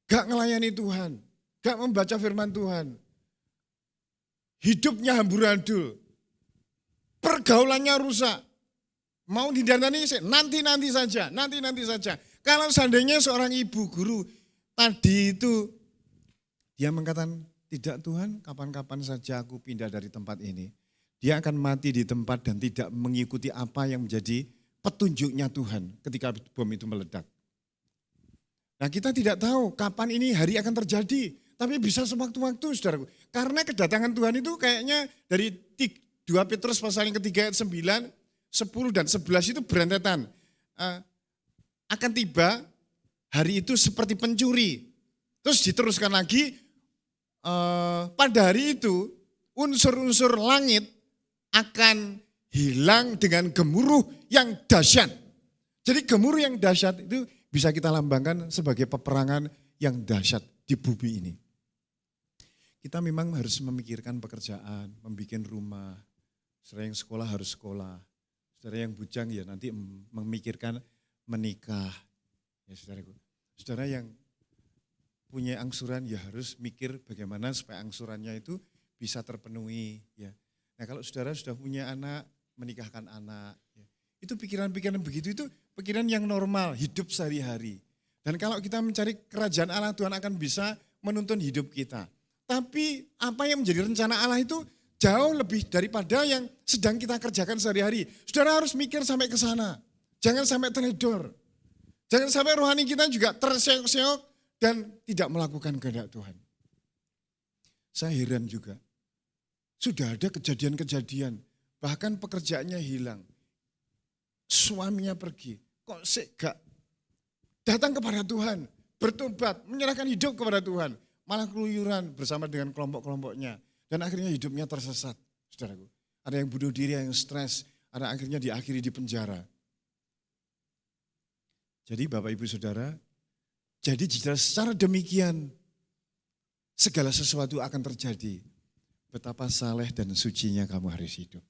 Gak melayani Tuhan, gak membaca firman Tuhan. Hidupnya amburadul, pergaulannya rusak. Mau didandani nanti saja. Kalau seandainya seorang ibu guru tadi itu, dia mengatakan, tidak Tuhan, kapan-kapan saja aku pindah dari tempat ini. Dia akan mati di tempat dan tidak mengikuti apa yang menjadi petunjuknya Tuhan ketika bom itu meledak. Nah kita tidak tahu kapan ini hari akan terjadi. Tapi bisa sewaktu-waktu saudaraku. Karena kedatangan Tuhan itu kayaknya dari 2 Petrus pasal yang ketiga ayat 9, 10 dan 11 itu berentetan. Akan tiba hari itu seperti pencuri. Terus diteruskan lagi, pada hari itu unsur-unsur langit akan hilang dengan gemuruh yang dahsyat. Jadi gemuruh yang dahsyat itu bisa kita lambangkan sebagai peperangan yang dahsyat di bumi ini. Kita memang harus memikirkan pekerjaan, membuat rumah. Saudara yang sekolah harus sekolah. Saudara yang bujang ya nanti memikirkan menikah. Ya saudaraku. Saudara yang punya angsuran ya harus mikir bagaimana supaya angsurannya itu bisa terpenuhi. Ya. Nah kalau saudara sudah punya anak, menikahkan anak. Ya. Itu pikiran-pikiran begitu itu pikiran yang normal, hidup sehari-hari. Dan kalau kita mencari kerajaan Allah, Tuhan akan bisa menuntun hidup kita. Tapi apa yang menjadi rencana Allah itu jauh lebih daripada yang sedang kita kerjakan sehari-hari. Saudara harus mikir sampai ke sana. Jangan sampai teledor. Jangan sampai rohani kita juga terseok-seok dan tidak melakukan kehendak Tuhan. Saya heran juga. Sudah ada kejadian-kejadian. Bahkan pekerjaannya hilang. Suaminya pergi. Kok sih gak datang kepada Tuhan. Bertobat, menyerahkan hidup kepada Tuhan. Malah keluyuran bersama dengan kelompok-kelompoknya. Dan akhirnya hidupnya tersesat, saudaraku. Ada yang bunuh diri, yang stres. Ada akhirnya diakhiri di penjara. Jadi Bapak Ibu Saudara, jadi jika secara demikian segala sesuatu akan terjadi. Betapa saleh dan sucinya kamu harus hidup.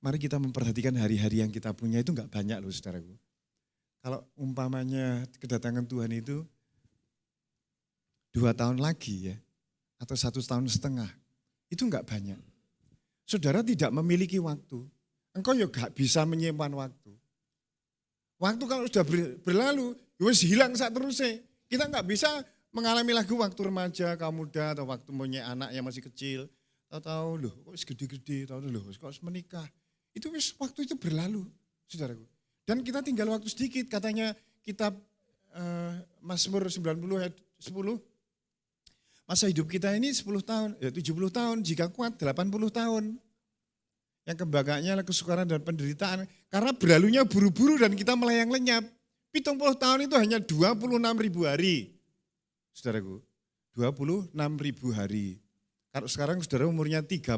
Mari kita memperhatikan hari-hari yang kita punya itu enggak banyak loh saudaraku. Kalau umpamanya kedatangan Tuhan itu 2 tahun lagi ya, atau 1,5 tahun, itu enggak banyak. Saudara tidak memiliki waktu, engkau ya enggak bisa menyimpan waktu. Waktu kalau sudah berlalu, ya hilang saat terusnya. Kita enggak bisa mengalami lagi waktu remaja, kaum muda, atau waktu punya anak yang masih kecil. Tahu-tahu loh, kok segede-gede, tahu loh, kok menikah. Itu waktu itu berlalu, saudaraku. Dan kita tinggal waktu sedikit, katanya kitab Mazmur 90 ayat 10. Masa hidup kita ini 10 tahun, 70 tahun, jika kuat 80 tahun. Yang kebanggaannya adalah kesukaran dan penderitaan. Karena berlalunya buru-buru dan kita melayang lenyap. 70 tahun itu hanya 26.000 hari. Saudaraku, 26.000 hari. Kalau sekarang saudara umurnya 35,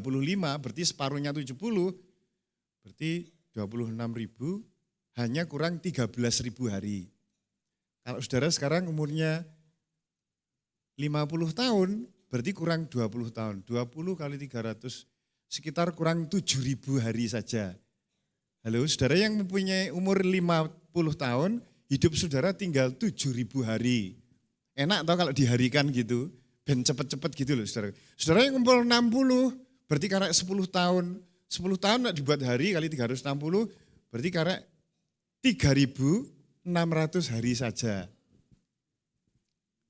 berarti separuhnya 70, berarti 26.000 hanya kurang 13.000 hari. Kalau saudara sekarang umurnya 50 tahun, berarti kurang 20 tahun. 20 kali 300, sekitar kurang 7.000 hari saja. Halo, saudara yang mempunyai umur 50 tahun, hidup saudara tinggal 7.000 hari. Enak tau kalau diharikan gitu, ben cepet-cepet gitu loh saudara. Saudara yang umur 60, berarti karena 10 tahun. 10 tahun nak dibuat hari kali 360, berarti karena 3.600 hari saja.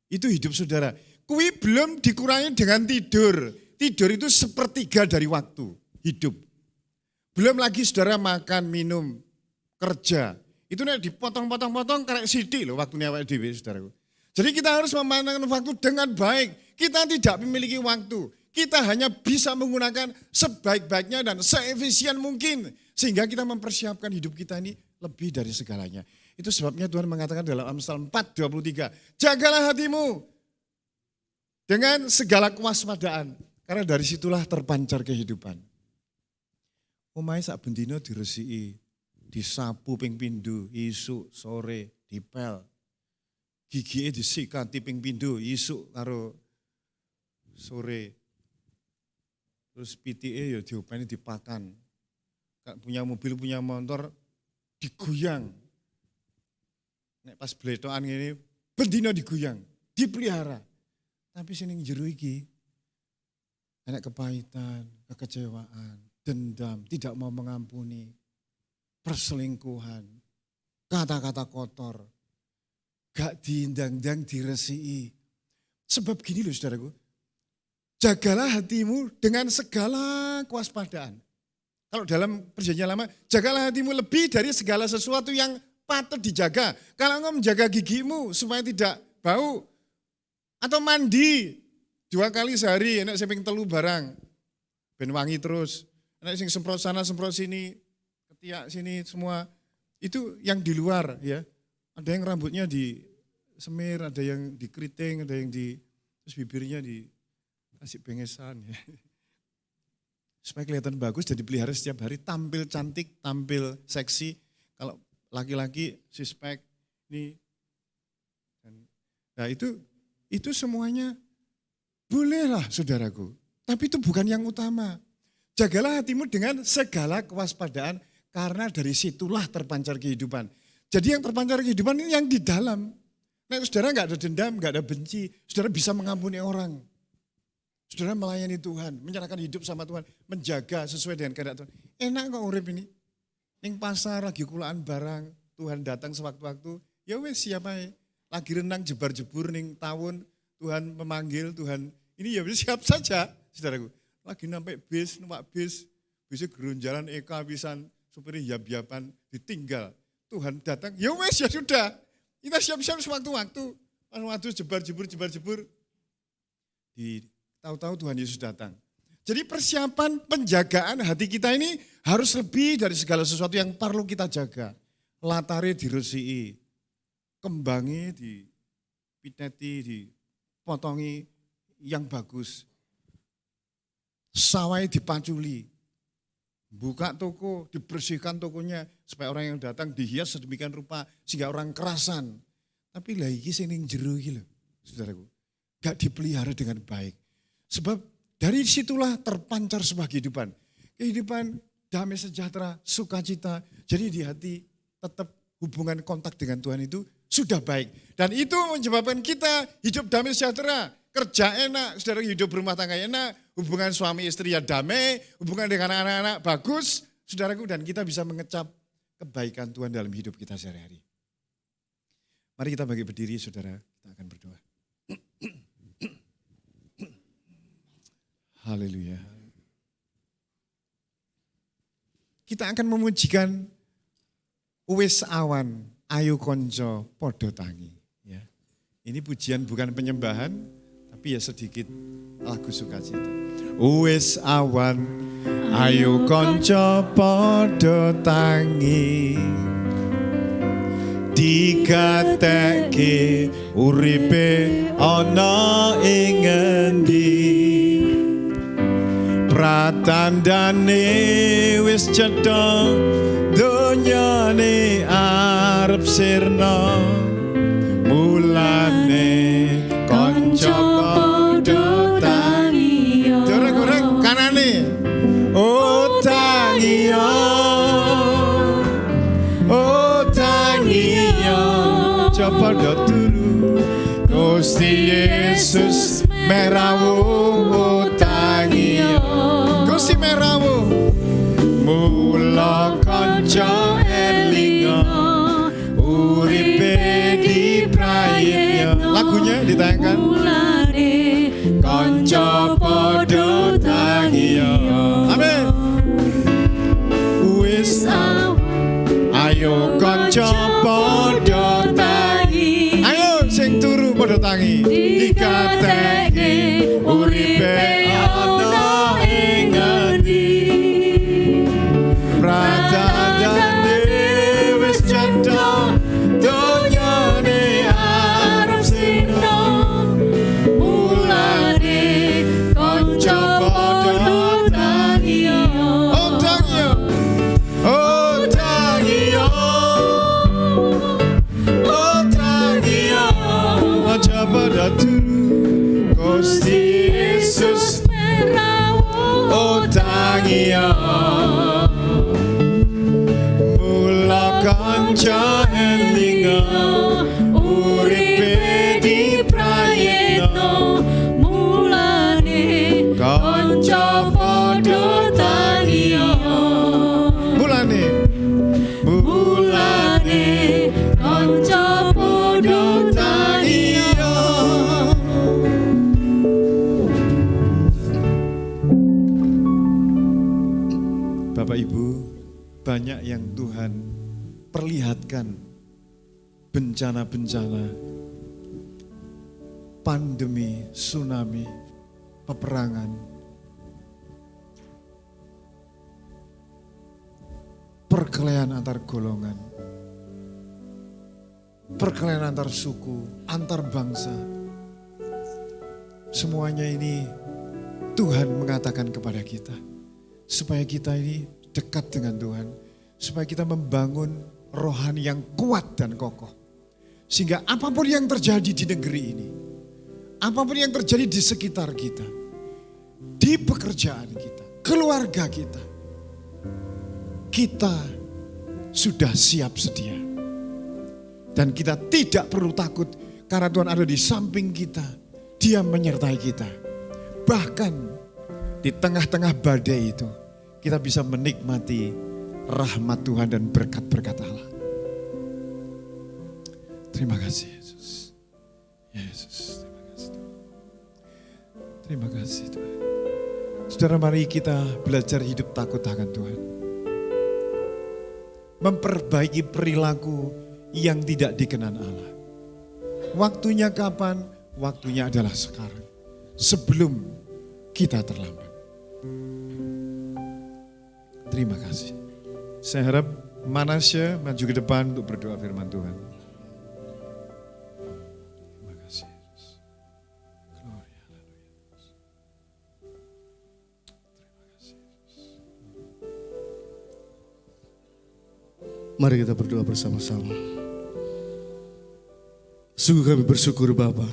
Itu hidup saudara. Kui belum dikurangi dengan tidur. Tidur itu sepertiga dari waktu hidup. Belum lagi saudara makan, minum, kerja. Itu nek dipotong-potong-potong karek sithik loh waktunya awake dhewe saudaraku. Jadi kita harus memanfaatkan waktu dengan baik. Kita tidak memiliki waktu. Kita hanya bisa menggunakan sebaik-baiknya dan seefisien mungkin. Sehingga kita mempersiapkan hidup kita ini lebih dari segalanya. Itu sebabnya Tuhan mengatakan dalam Amsal 4:23. Jagalah hatimu dengan segala kewaspadaan. Karena dari situlah terpancar kehidupan. Omahe sak bendina diresiki, disapu ping pindho, isuk, sore, dipel. Gigike disikati ping pindho, isuk karo sore. Terus pitike ya diopeni dipakan. Punya mobil, punya motor, digoyang. Nek pas bletokan ngene, bendina digoyang, dipelihara. Tapi sing jero iki ana kepahitan, kekecewaan, dendam, tidak mau mengampuni, perselingkuhan, kata-kata kotor, gak diindang-indang diresiki. Sebab gini loh saudaraku, jagalah hatimu dengan segala kewaspadaan. Kalau dalam perjanjian lama, jagalah hatimu lebih dari segala sesuatu yang patut dijaga. Kalau engkau menjaga gigimu supaya tidak bau, atau mandi 2 kali sehari, enak seping telu barang, ben wangi terus. Enak sing semprot sana, semprot sini, ketiak sini semua. Itu yang di luar ya. Ada yang rambutnya disemir, ada yang dikeriting, ada yang terus bibirnya dikasih bengesan ya. Supaya kelihatan bagus, jadi pelihara setiap hari, tampil cantik, tampil seksi. Kalau laki-laki suspek ini. Nah itu semuanya bolehlah saudaraku. Tapi itu bukan yang utama. Jagalah hatimu dengan segala kewaspadaan karena dari situlah terpancar kehidupan. Jadi yang terpancar kehidupan ini yang di dalam. Nah saudara gak ada dendam, gak ada benci. Saudara bisa mengampuni orang. Saudara melayani Tuhan, menyerahkan hidup sama Tuhan. Menjaga sesuai dengan kehendak Tuhan. Enak kok urip ini. Ning pasar lagi kulaan barang, Tuhan datang sewaktu-waktu. Ya wes siapa ya. Lagi renang jebar-jebur ning tahun, Tuhan memanggil, Tuhan ini ya siap saja saudaraku. Lagi nampak bis, numpak bis, bisa gerunjalan eka pisan, supir yab-yaban ditinggal. Tuhan datang, ya wes ya sudah. Kita siap-siap sewaktu-waktu. Waktu jebar-jebur. Tahu-tahu Tuhan Yesus datang. Jadi persiapan penjagaan hati kita ini harus lebih dari segala sesuatu yang perlu kita jaga. Latare diresiki, kembangi dipiteti, dipotongi yang bagus. Sawai dipaculi, buka toko, dibersihkan tokonya supaya orang yang datang dihias sedemikian rupa sehingga orang kerasan. Tapi lah iki sing ning jero iki lho, saudaraku, gak dipelihara dengan baik. Sebab dari situlah terpancar sebuah kehidupan. Kehidupan damai sejahtera, sukacita. Jadi di hati tetap hubungan kontak dengan Tuhan itu sudah baik. Dan itu menyebabkan kita hidup damai sejahtera. Kerja enak, saudara hidup berumah tangga enak, hubungan suami istri ya damai, hubungan dengan anak-anak bagus, saudaraku, dan kita bisa mengecap kebaikan Tuhan dalam hidup kita sehari-hari. Mari kita bagi berdiri, saudara, kita akan berdoa. Haleluya. Kita akan memujikan wis awan, ayu konco, podo tangi. Ya. Ini pujian bukan penyembahan, tapi ya sedikit lagu sukacita. Wis awan, ayu konco, podo tangi. Dikatekke uripe ana ing endi. Pratandane wis cetha donyane arep sirna mulane kanca padha tangiya goreng kanane oh tangiya coba turu Gusti Yesus merawu tangiya Gusti merawu mula kanca elinga uripe diprayitna lagunya ditayangkan mulane kanca padha tangiya amin wis ayo kanca padha tangi ayo sing turu padha tangi dikateke uripe ana ing ati pradandane wis cetha donyane arep sirna mulane kanca padha tangi oh tangi oh tangiya oh tangiya aja pada turu Gusti Yesus merawu oh tangiya mula kanca elinga uripe diprayitna mulane kanca padha tangiya mulane kanca padha tangiya Bapak Ibu, banyak yang Tuhan perlihatkan bencana-bencana, pandemi, tsunami, peperangan, perkelahian antar golongan, perkelahian antar suku, antar bangsa. Semuanya ini Tuhan mengatakan kepada kita, supaya kita ini dekat dengan Tuhan, supaya kita membangun rohani yang kuat dan kokoh. Sehingga apapun yang terjadi di negeri ini, apapun yang terjadi di sekitar kita, di pekerjaan kita, keluarga kita, kita sudah siap sedia. Dan kita tidak perlu takut karena Tuhan ada di samping kita, Dia menyertai kita. Bahkan di tengah-tengah badai itu, kita bisa menikmati rahmat Tuhan dan berkat-berkat Allah. Terima kasih Yesus. Yesus, terima kasih Tuhan. Terima kasih Tuhan. Saudara, mari kita belajar hidup takut akan Tuhan. Memperbaiki perilaku yang tidak dikenan Allah. Waktunya kapan? Waktunya adalah sekarang. Sebelum kita terlambat. Terima kasih. Saya harap Manasya maju ke depan untuk berdoa firman Tuhan. Terima kasih Yesus. Gloria, haleluya. Terima kasih Yesus. Mari kita berdoa bersama-sama. Sungguh kami bersyukur Bapa,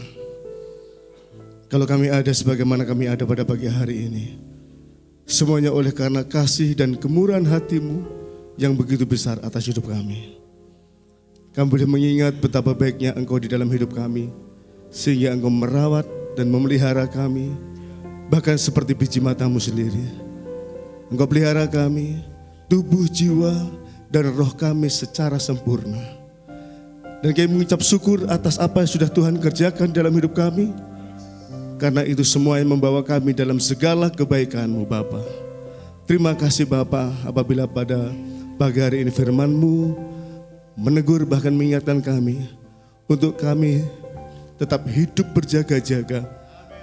kalau kami ada sebagaimana kami ada pada pagi hari ini. Semuanya oleh karena kasih dan kemurahan hati-Mu yang begitu besar atas hidup kami. Kami boleh mengingat betapa baiknya Engkau di dalam hidup kami, sehingga Engkau merawat dan memelihara kami, bahkan seperti biji mata-Mu sendiri. Engkau pelihara kami, tubuh, jiwa, dan roh kami secara sempurna. Dan kami mengucap syukur atas apa yang sudah Tuhan kerjakan dalam hidup kami, karena itu semua yang membawa kami dalam segala kebaikan-Mu Bapa. Terima kasih Bapa, apabila pada pagi hari ini firman-Mu menegur bahkan mengingatkan kami untuk kami tetap hidup berjaga-jaga,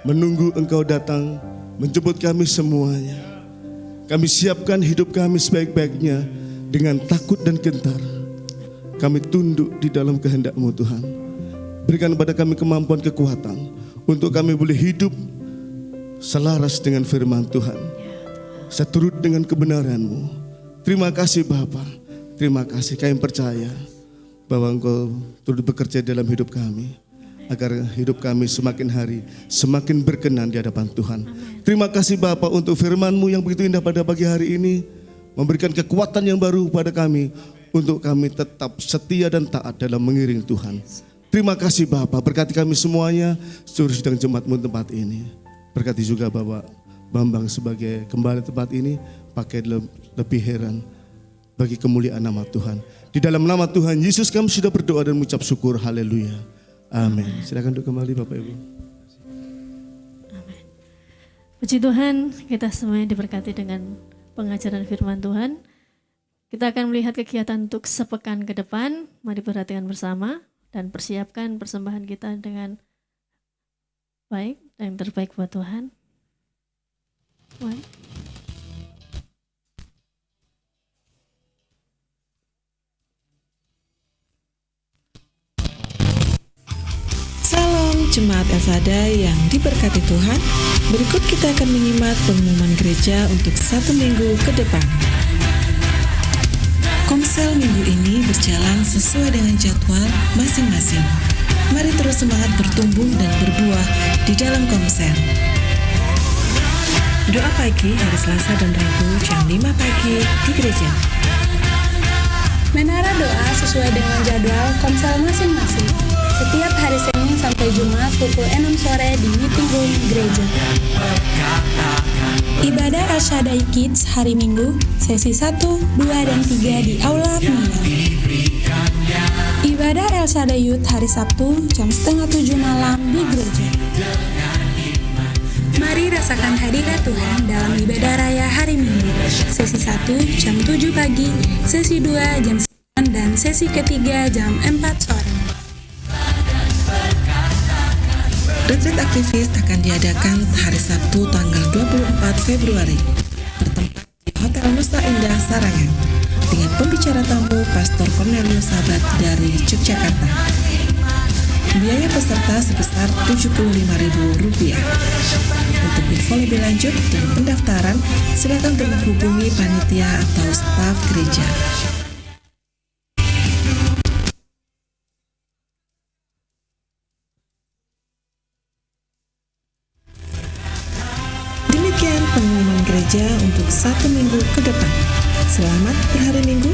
menunggu Engkau datang menjemput kami semuanya. Kami siapkan hidup kami sebaik-baiknya dengan takut dan gentar. Kami tunduk di dalam kehendak-Mu Tuhan. Berikan kepada kami kemampuan, kekuatan untuk kami boleh hidup selaras dengan firman Tuhan, seturut dengan kebenaran-Mu. Terima kasih Bapa. Terima kasih, kami percaya bahwa Engkau turut bekerja dalam hidup kami, agar hidup kami semakin hari semakin berkenan di hadapan Tuhan. Terima kasih Bapa untuk firman-Mu yang begitu indah pada pagi hari ini, memberikan kekuatan yang baru pada kami untuk kami tetap setia dan taat dalam mengiring Tuhan. Terima kasih Bapa, berkati kami semuanya, seluruh sidang jemaat-Mu tempat ini. Berkati juga Bapak Bambang sebagai kembali tempat ini, pakai lebih heran bagi kemuliaan nama Tuhan. Di dalam nama Tuhan Yesus kami sudah berdoa dan mengucap syukur. Haleluya. Amin. Silakan duduk kembali Bapak Ibu. Amin. Puji Tuhan, kita semuanya diberkati dengan pengajaran firman Tuhan. Kita akan melihat kegiatan untuk sepekan ke depan. Mari perhatikan bersama dan persiapkan persembahan kita dengan baik dan yang terbaik buat Tuhan. Baik. Salam Jemaat Elsada yang diberkati Tuhan. Berikut kita akan menyimak pengumuman gereja untuk 1 minggu ke depan. Komsel minggu ini berjalan sesuai dengan jadwal masing-masing. Mari terus semangat bertumbuh dan berbuah di dalam komsel. Doa pagi hari Selasa dan Rabu jam 5 pagi di gereja. Menara doa sesuai dengan jadwal komsel masing-masing. Setiap hari Senin sampai Jumat pukul 6 sore di meeting room gereja. Ibadah El Shaddai Kids hari Minggu, sesi 1, 2, dan 3 di Aula Mia. Ibadah El Shaddai Youth hari Sabtu, jam 6:30 malam di gereja. Mari rasakan hadirat Tuhan dalam ibadah raya hari Minggu. Sesi 1 jam 7 pagi, sesi 2 jam 9, dan sesi ketiga jam 4 sore. Retreat aktivis akan diadakan hari Sabtu tanggal 24 Februari bertempat di Hotel Nusa Indah Sarangan dengan pembicara tamu Pastor Cornelius Sabat dari Yogyakarta. Biaya peserta sebesar Rp75.000. Untuk info lebih lanjut dan pendaftaran, silakan menghubungi panitia atau staf gereja. Demikian pengumuman gereja untuk 1 minggu ke depan. Selamat berhari Minggu,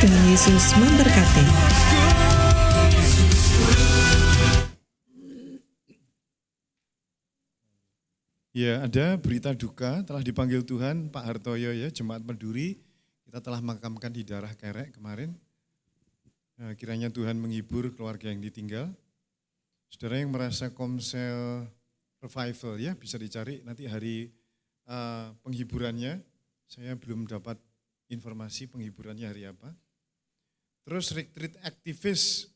Tuhan Yesus memberkati. Ya, ada berita duka, telah dipanggil Tuhan Pak Hartoyo ya, Jemaat Meduri. Kita telah makamkan di Darah Kerek kemarin. Kiranya Tuhan menghibur keluarga yang ditinggal. Saudara yang merasa komsel revival ya, bisa dicari nanti hari penghiburannya. Saya belum dapat informasi penghiburannya hari apa. Terus retreat aktivis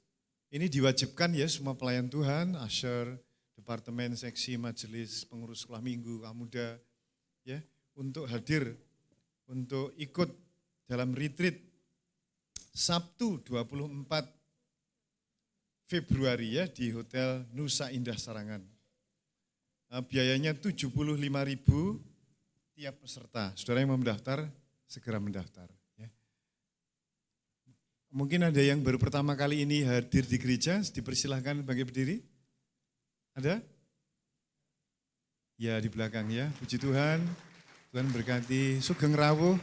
ini diwajibkan ya semua pelayan Tuhan, usher, departemen, seksi, majelis, pengurus sekolah minggu, muda, ya, untuk hadir, untuk ikut dalam retreat Sabtu 24 Februari ya di Hotel Nusa Indah Sarangan. Biayanya 75.000 tiap peserta. Saudara yang mau mendaftar, segera mendaftar. Ya. Mungkin ada yang baru pertama kali ini hadir di gereja, dipersilahkan bangkit berdiri. Ada? Ya di belakang ya, puji Tuhan. Tuhan berkati. Sugeng rawuh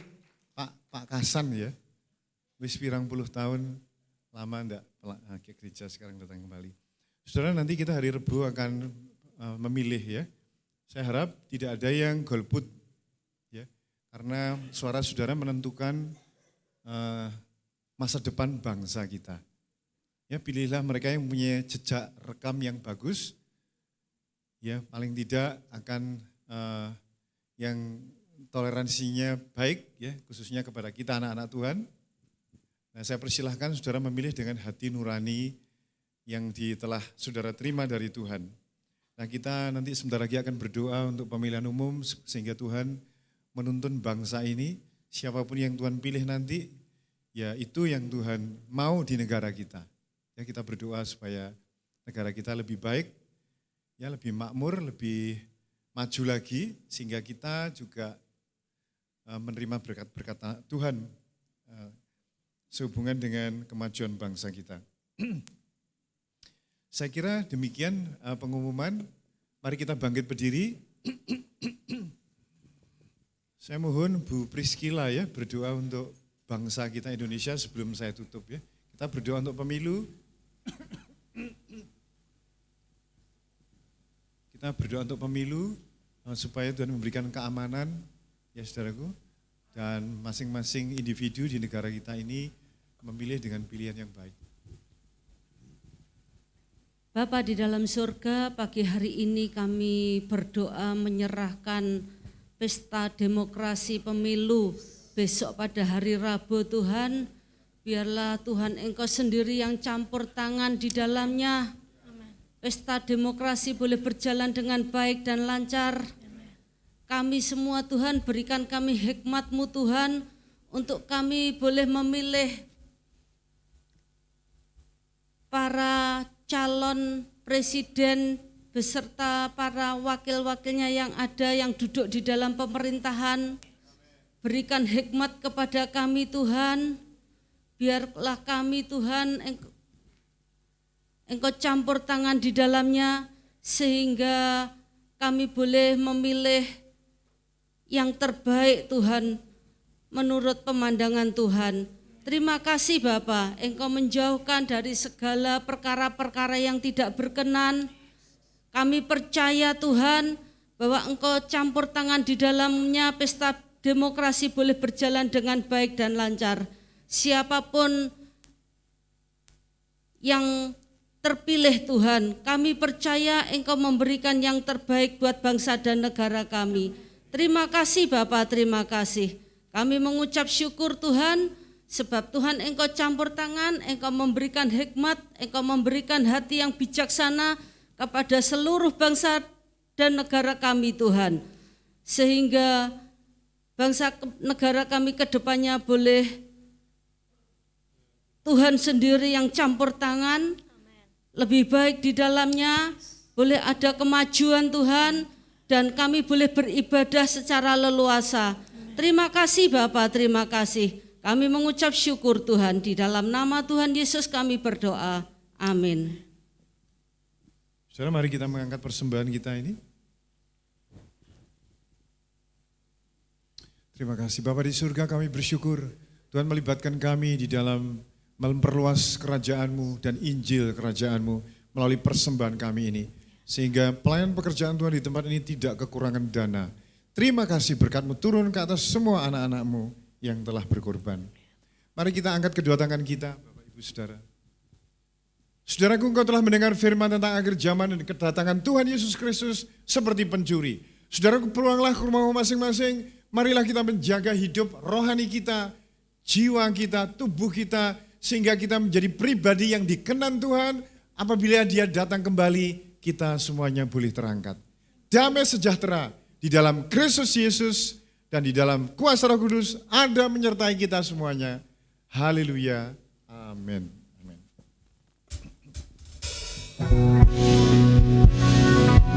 Pak Kasan ya. Wis pirang puluh tahun lama enggak ke gereja, sekarang datang kembali. Saudara, nanti kita hari Rebu akan memilih ya. Saya harap tidak ada yang golput ya. Karena suara saudara menentukan masa depan bangsa kita. Ya, pilihlah mereka yang punya jejak rekam yang bagus. Ya, paling tidak akan yang toleransinya baik ya, khususnya kepada kita anak-anak Tuhan. Nah, saya persilahkan saudara memilih dengan hati nurani yang telah saudara terima dari Tuhan. Nah, kita nanti sebentar lagi akan berdoa untuk pemilihan umum sehingga Tuhan menuntun bangsa ini. Siapapun yang Tuhan pilih nanti, ya itu yang Tuhan mau di negara kita. Ya, kita berdoa supaya negara kita lebih baik, ya lebih makmur, lebih maju lagi, sehingga kita juga menerima berkat-berkat Tuhan sehubungan dengan kemajuan bangsa kita. Saya kira demikian pengumuman. Mari kita bangkit berdiri. Saya mohon Bu Priscilla ya berdoa untuk bangsa kita Indonesia sebelum saya tutup ya. Kita berdoa untuk pemilu. Kita berdoa untuk pemilu supaya Tuhan memberikan keamanan ya saudaraku. Dan masing-masing individu di negara kita ini memilih dengan pilihan yang baik. Bapa di dalam surga, pagi hari ini kami berdoa menyerahkan pesta demokrasi pemilu besok pada hari Rabu Tuhan. Biarlah Tuhan Engkau sendiri yang campur tangan di dalamnya. Pesta demokrasi boleh berjalan dengan baik dan lancar. Kami semua Tuhan berikan kami hikmat-Mu Tuhan untuk kami boleh memilih para calon presiden beserta para wakil-wakilnya yang ada yang duduk di dalam pemerintahan. Berikan hikmat kepada kami Tuhan, biarlah kami Tuhan Engkau campur tangan di dalamnya sehingga kami boleh memilih yang terbaik Tuhan menurut pemandangan Tuhan. Terima kasih Bapa, Engkau menjauhkan dari segala perkara-perkara yang tidak berkenan. Kami percaya Tuhan bahwa Engkau campur tangan di dalamnya pesta demokrasi boleh berjalan dengan baik dan lancar. Siapapun yang terpilih Tuhan, kami percaya Engkau memberikan yang terbaik buat bangsa dan negara kami. Terima kasih Bapa, terima kasih. Kami mengucap syukur Tuhan, sebab Tuhan Engkau campur tangan, Engkau memberikan hikmat, Engkau memberikan hati yang bijaksana kepada seluruh bangsa dan negara kami Tuhan. Sehingga bangsa negara kami ke depannya boleh Tuhan sendiri yang campur tangan, lebih baik di dalamnya, boleh ada kemajuan Tuhan, dan kami boleh beribadah secara leluasa. Terima kasih Bapa, terima kasih. Kami mengucap syukur Tuhan, di dalam nama Tuhan Yesus kami berdoa. Amin. Saudara, mari kita mengangkat persembahan kita ini. Terima kasih Bapa di surga, kami bersyukur Tuhan melibatkan kami di dalam memperluas kerajaan-Mu dan Injil kerajaan-Mu melalui persembahan kami ini. Sehingga pelayan pekerjaan Tuhan di tempat ini tidak kekurangan dana. Terima kasih berkat-Mu turun ke atas semua anak-anak-Mu yang telah berkorban. Mari kita angkat kedua tangan kita, Bapak Ibu Saudara. Saudaraku, engkau telah mendengar firman tentang akhir zaman dan kedatangan Tuhan Yesus Kristus seperti pencuri. Saudaraku, pulanglah ke rumah masing-masing. Marilah kita menjaga hidup rohani kita, jiwa kita, tubuh kita, sehingga kita menjadi pribadi yang dikenan Tuhan. Apabila Dia datang kembali, kita semuanya boleh terangkat. Damai sejahtera di dalam Kristus Yesus dan di dalam kuasa Roh Kudus ada menyertai kita semuanya. Haleluya. Amin.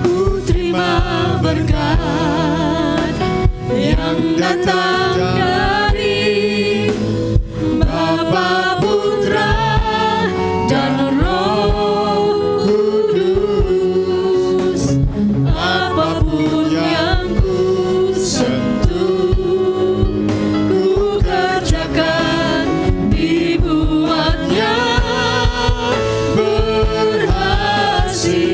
Ku terima berkat yang datang dari Bapa, Putra, dan Roh Kudus. Apapun yang ku sentuh, ku kerjakan dibuatnya berhasil.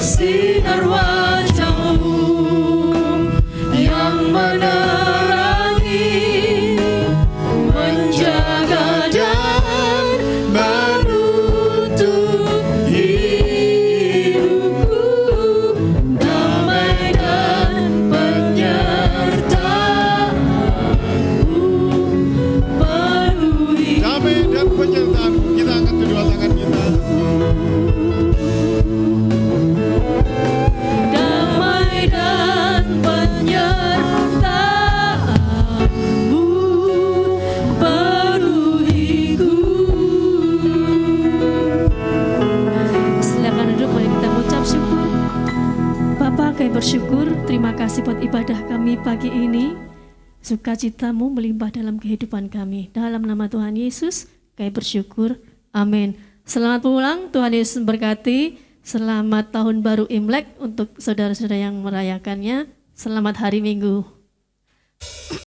Sinar wajah-Mu yang menerangi, menjaga dan menuntun hidupku, damai dan penyertaan-Mu penuhi. Damai dan penyertaan-Mu. Kita angkat kedua tangan kita. Damai dan penyertaan-Mu penuhiku. Silakan duduk, mari kita mengucap syukur. Bapa, kami bersyukur, terima kasih buat ibadah kami pagi ini. sukacitamu melimpah dalam kehidupan kami. Dalam nama Tuhan Yesus, kami bersyukur. Amin. Selamat pulang, Tuhan Yesus memberkati. Selamat tahun baru Imlek untuk saudara-saudara yang merayakannya. Selamat hari Minggu.